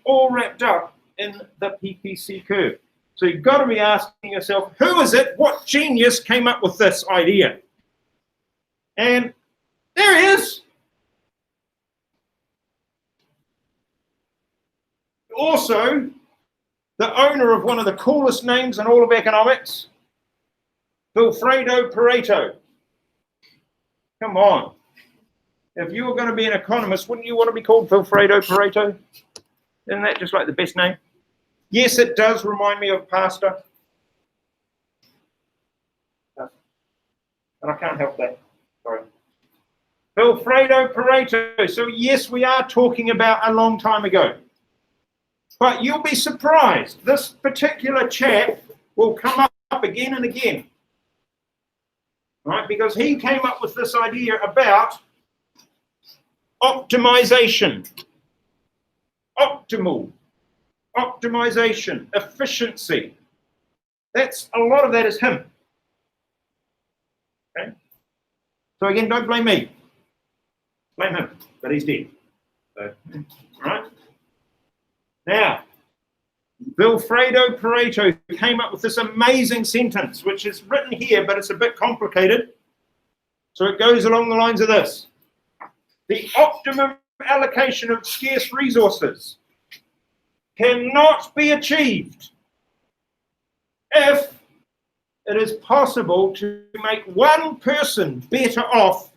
all wrapped up in the PPC curve. So you've got to be asking yourself, who is it? What genius came up with this idea? And there he is. Also, the owner of one of the coolest names in all of economics, Vilfredo Pareto. Come on. If you were going to be an economist, wouldn't you want to be called Vilfredo Pareto? Isn't that just like the best name? Yes, it does remind me of pasta. And I can't help that. Sorry. Vilfredo Pareto. So yes, we are talking about a long time ago. But you'll be surprised. This particular chap will come up again and again. Right? Because he came up with this idea about optimization. Optimal. Optimization. Efficiency. That's a lot of that is him. Okay? So again, don't blame me. Blame him. But he's dead. So, right? Now, Vilfredo Pareto came up with this amazing sentence, which is written here, but it's a bit complicated. So it goes along the lines of this. The optimum allocation of scarce resources cannot be achieved if it is possible to make one person better off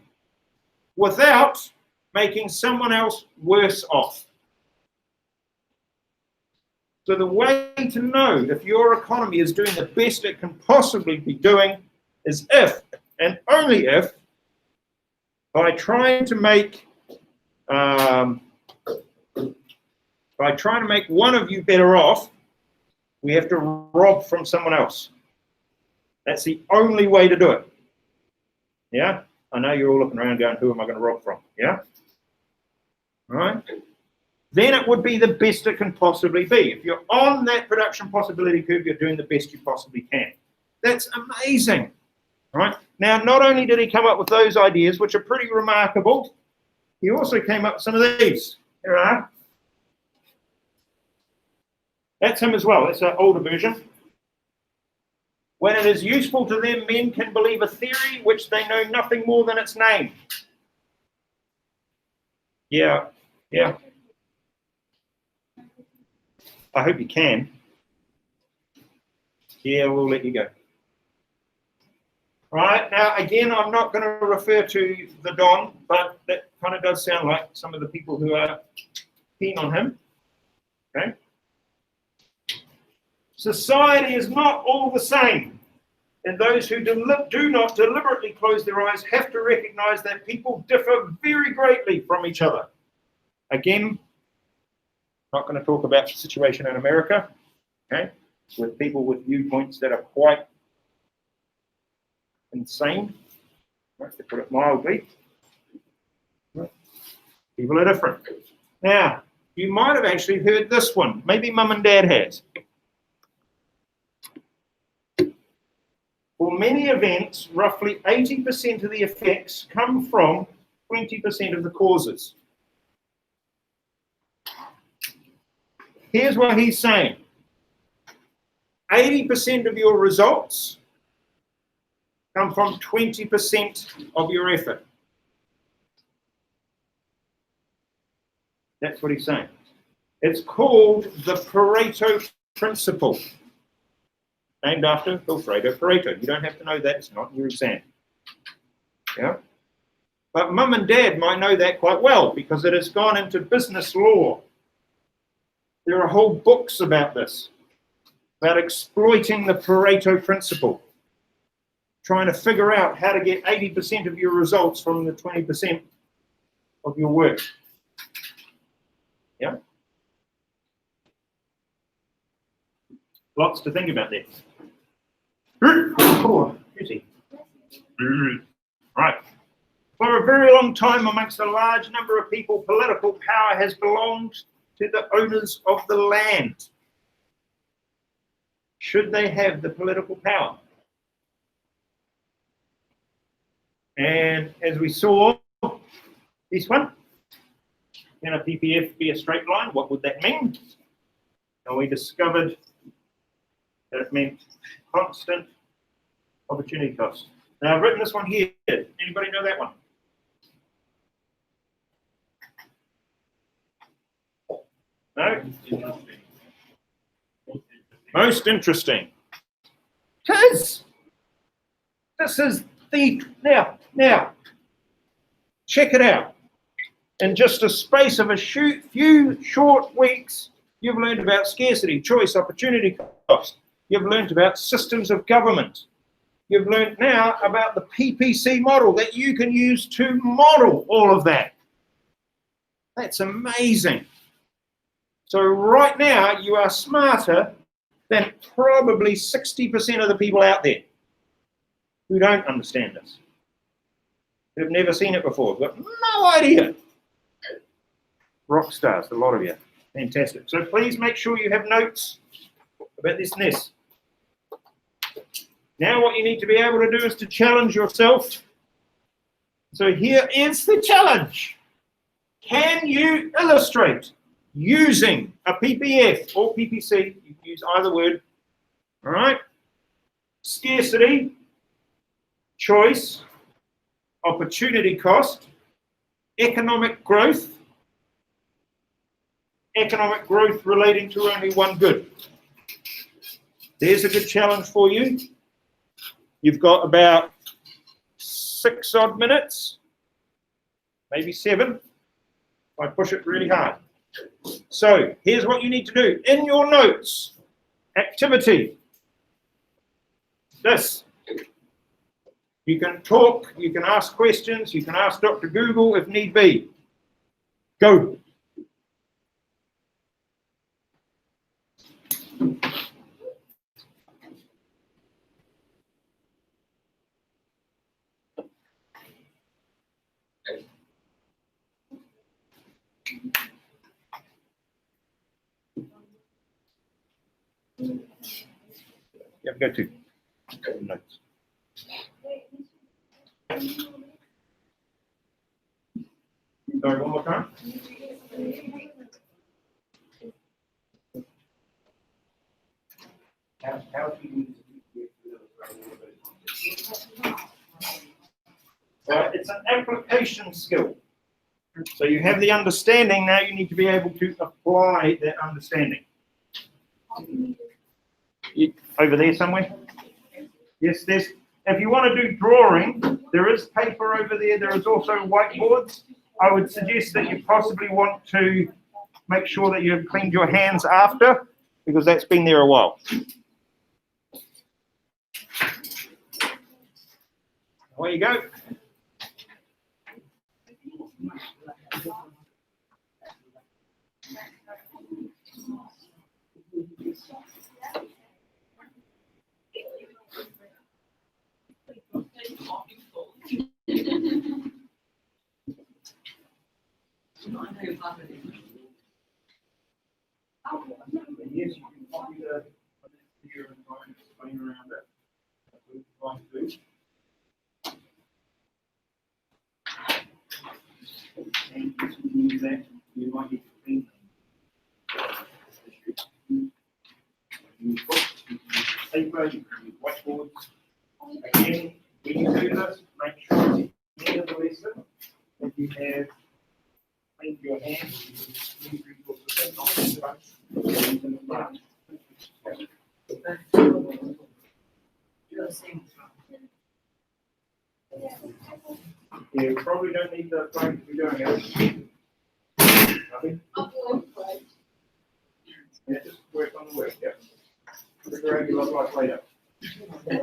without making someone else worse off. So the way to know if your economy is doing the best it can possibly be doing is if, and only if, by trying to make one of you better off, we have to rob from someone else. That's the only way to do it. Yeah? I know you're all looking around going, who am I going to rob from? Yeah? All right? Then it would be the best it can possibly be. If you're on that production possibility curve, you're doing the best you possibly can. That's amazing. Right? Now, not only did he come up with those ideas, which are pretty remarkable, he also came up with some of these. Here are. That's him as well. That's an older version. When it is useful to them, men can believe a theory which they know nothing more than its name. Yeah, yeah. I hope you can. Yeah, we'll let you go. Right, now again, I'm not going to refer to the Don, but that kind of does sound like some of the people who are keen on him. Okay. Society is not all the same, and those who do not deliberately close their eyes have to recognize that people differ very greatly from each other. Again, not going to talk about the situation in America, okay, with people with viewpoints that are quite insane, right, to put it mildly. People are different. Now, you might have actually heard this one. Maybe mum and dad has. For many events, roughly 80% of the effects come from 20% of the causes. Here's what he's saying. 80% of your results come from 20% of your effort. That's what he's saying. It's called the Pareto principle, named after Wilfredo Pareto. You don't have to know that, it's not in your exam. Yeah? But mum and dad might know that quite well because it has gone into business law. There are whole books about this, about exploiting the Pareto principle, trying to figure out how to get 80% of your results from the 20% of your work. Yeah? Lots to think about there. Oh, easy. Right. For a very long time, amongst a large number of people, political power has belonged to the owners of the land. Should they have the political power? And as we saw, this one, can a PPF be a straight line? What would that mean? And we discovered that it meant constant opportunity cost. Now I've written this one here. Anybody know that one? No? Most interesting. Because this is the, now, check it out. In just a space of a few short weeks, you've learned about scarcity, choice, opportunity cost. You've learned about systems of government. You've learned now about the PPC model that you can use to model all of that. That's amazing. So right now, you are smarter than probably 60% of the people out there who don't understand this, who've never seen it before, got no idea. Rock stars, a lot of you. Fantastic. So please make sure you have notes about this and this. Now what you need to be able to do is to challenge yourself. So here is the challenge. Can you illustrate using a PPF or PPC, you can use either word, all right? Scarcity, choice, opportunity cost, economic growth relating to only one good. There's a good challenge for you. You've got about 6 odd minutes, maybe 7, if I push it really hard. So here's what you need to do. In your notes, activity, this. You can talk, you can ask questions, you can ask Dr. Google if need be. Go. Yeah, go to notes. Sorry, one more time. How do you use it's an application skill. So you have the understanding, now you need to be able to apply that understanding. Over there somewhere? Yes, there's. If you want to do drawing, there is paper over there. There is also whiteboards. I would suggest that you possibly want to make sure that you've cleaned your hands after, because that's been there a while. Away you go. Yes, you can copy the here and explain around it. might do. And if you do that, you might get to clean them. You put paper, you can use whiteboards. Again, when you do this, make sure at the end of the lesson that you have cleaned your hands. You can use resources that not in the class. You probably don't need the phone to be doing it. Nothing? Yeah, just work on the work, yeah. Figure out your love life later. Yeah.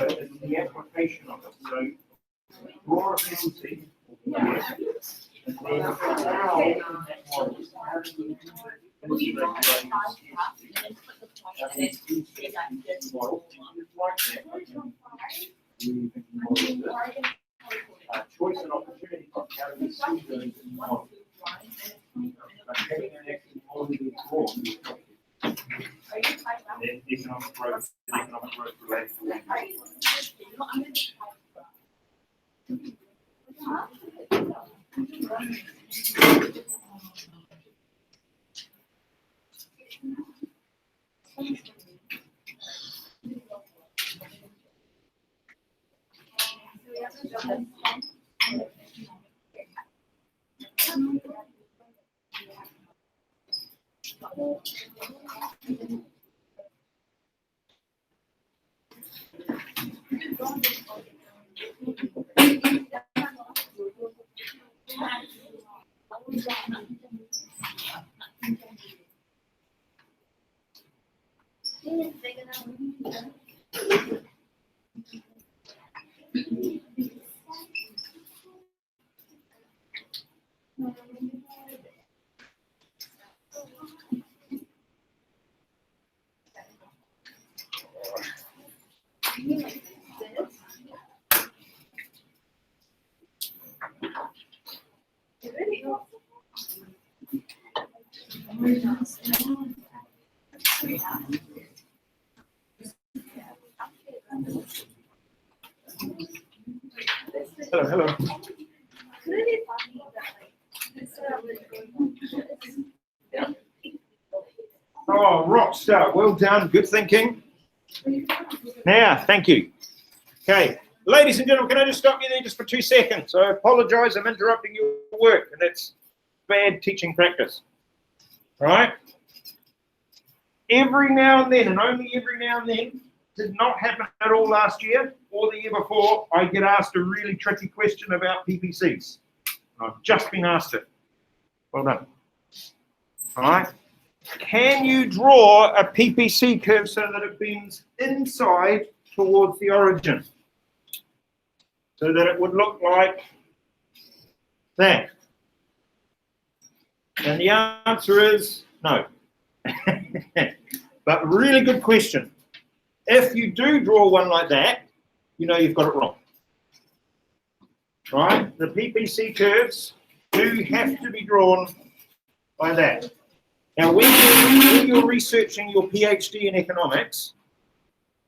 It's the application of it. So raw efficiency. And then how choice and opportunity cost, how do we see those in the model? Having an active model is more. And then economic growth related to that. Hello, hello. Oh, rock star. Well done. Good thinking. Now, thank you. Okay. Ladies and gentlemen, can I just stop you there just for 2 seconds? I apologize. I'm interrupting your work, and that's bad teaching practice. All right? Every now and then, and only every now and then, did not happen at all last year or the year before, I get asked a really tricky question about PPCs. I've just been asked it. Well done. All right. Can you draw a PPC curve so that it bends inside towards the origin? So that it would look like that. And the answer is no. But really good question. If you do draw one like that, you know you've got it wrong. Right? The PPC curves do have to be drawn like that. Now, when you're researching your PhD in economics,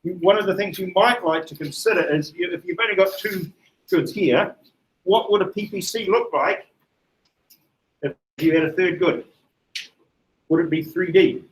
one of the things you might like to consider is if you've only got 2 goods here, what would a PPC look like if you had a 3rd good? Would it be 3D?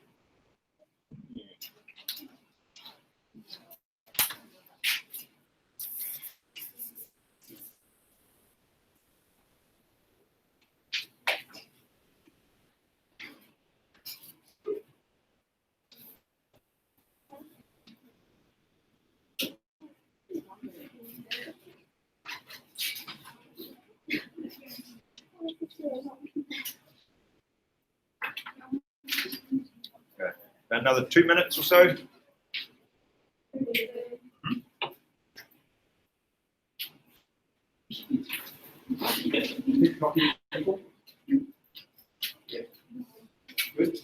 Okay. Another 2 minutes or so. Good.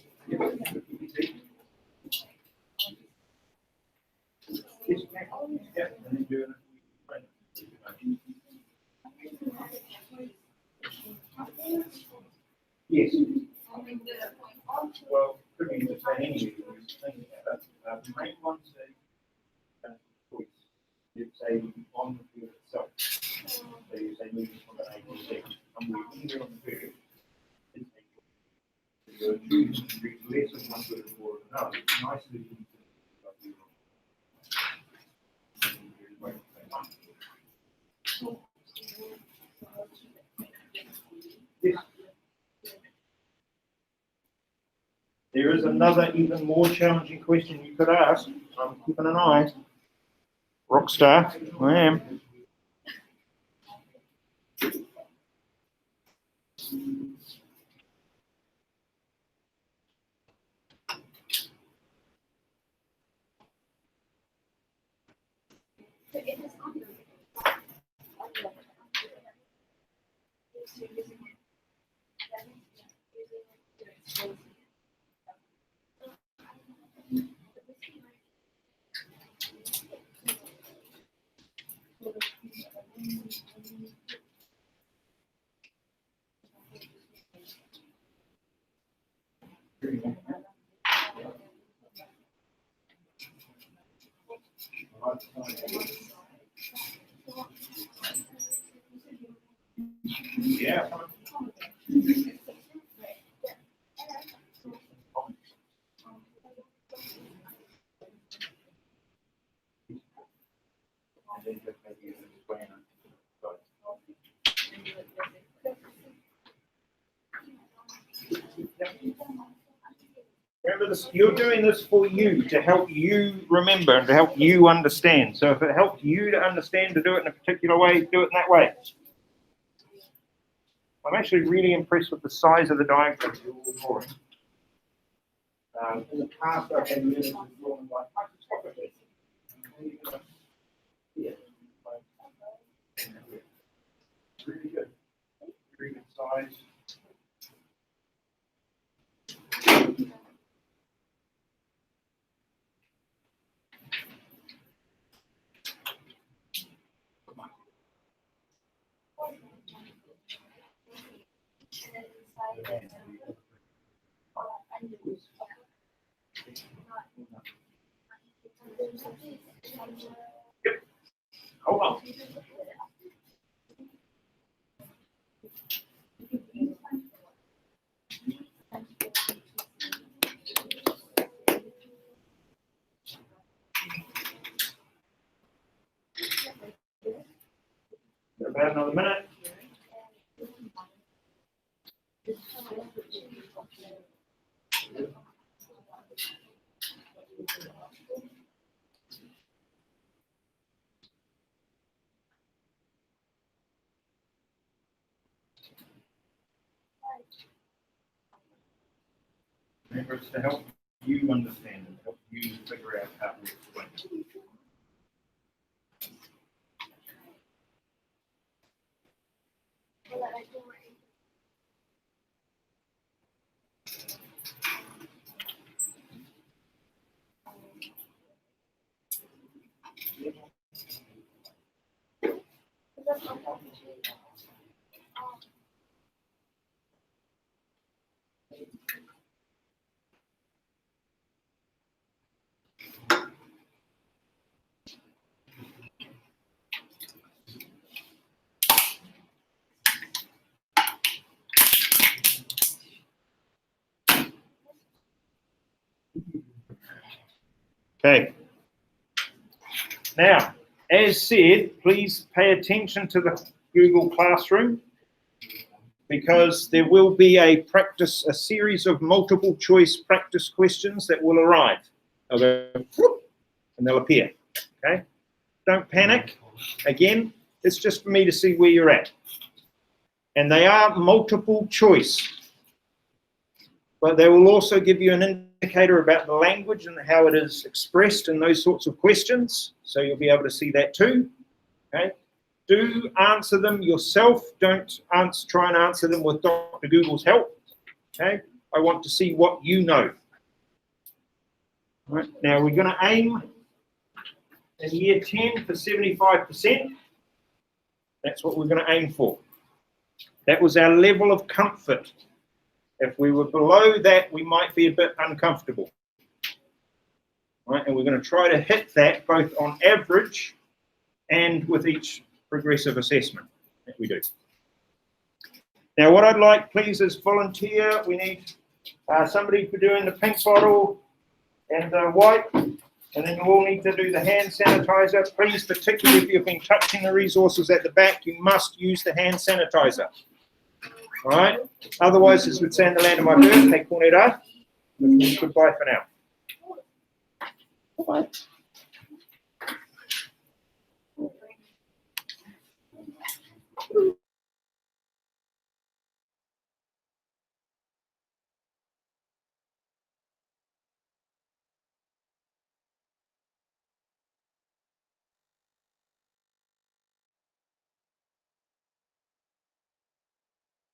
Yeah, and then do it. anyway, you think about it, the main ones are choice. You say on the field itself. So you say moving from an A to Z. And we're either on the field. You're choosing to read less of one good or another. It's nicely yes. There is another even more challenging question you could ask. I'm keeping an eye. Rockstar, I am. Yeah. Remember this, you're doing this for you, to help you remember and to help you understand. So if it helps you to understand to do it in a particular way, do it in that way. I'm actually really impressed with the size of the diagrams you're all drawing. In the past, I've had units drawn like microscopically. Yeah. Really good. Really good size. Yep. Hold on. About another minute. Remember, it's to help you understand and help you figure out how to explain it. Okay. Now, as said, please pay attention to the Google Classroom, because there will be a series of multiple choice practice questions that will arrive. They'll go, and they'll appear. Okay. Don't panic. Again, it's just for me to see where you're at. And they are multiple choice. But they will also give you an indicator about the language and how it is expressed in those sorts of questions. So you'll be able to see that too. Okay. Do answer them yourself. Don't try and answer them with Dr. Google's help. Okay. I want to see what you know. All right. Now we're going to aim in year 10 for 75%. That's what we're going to aim for. That was our level of comfort. If we were below that, we might be a bit uncomfortable. right? And we're going to try to hit that both on average and with each progressive assessment that we do. Now, what I'd like, please, is volunteer. We need somebody for doing the pink bottle and the white, and then you all need to do the hand sanitizer. Please, particularly if you've been touching the resources at the back, you must use the hand sanitizer. All right? Otherwise, as we'd say in the land of my birth, hey, kōnera, goodbye for now. Bye.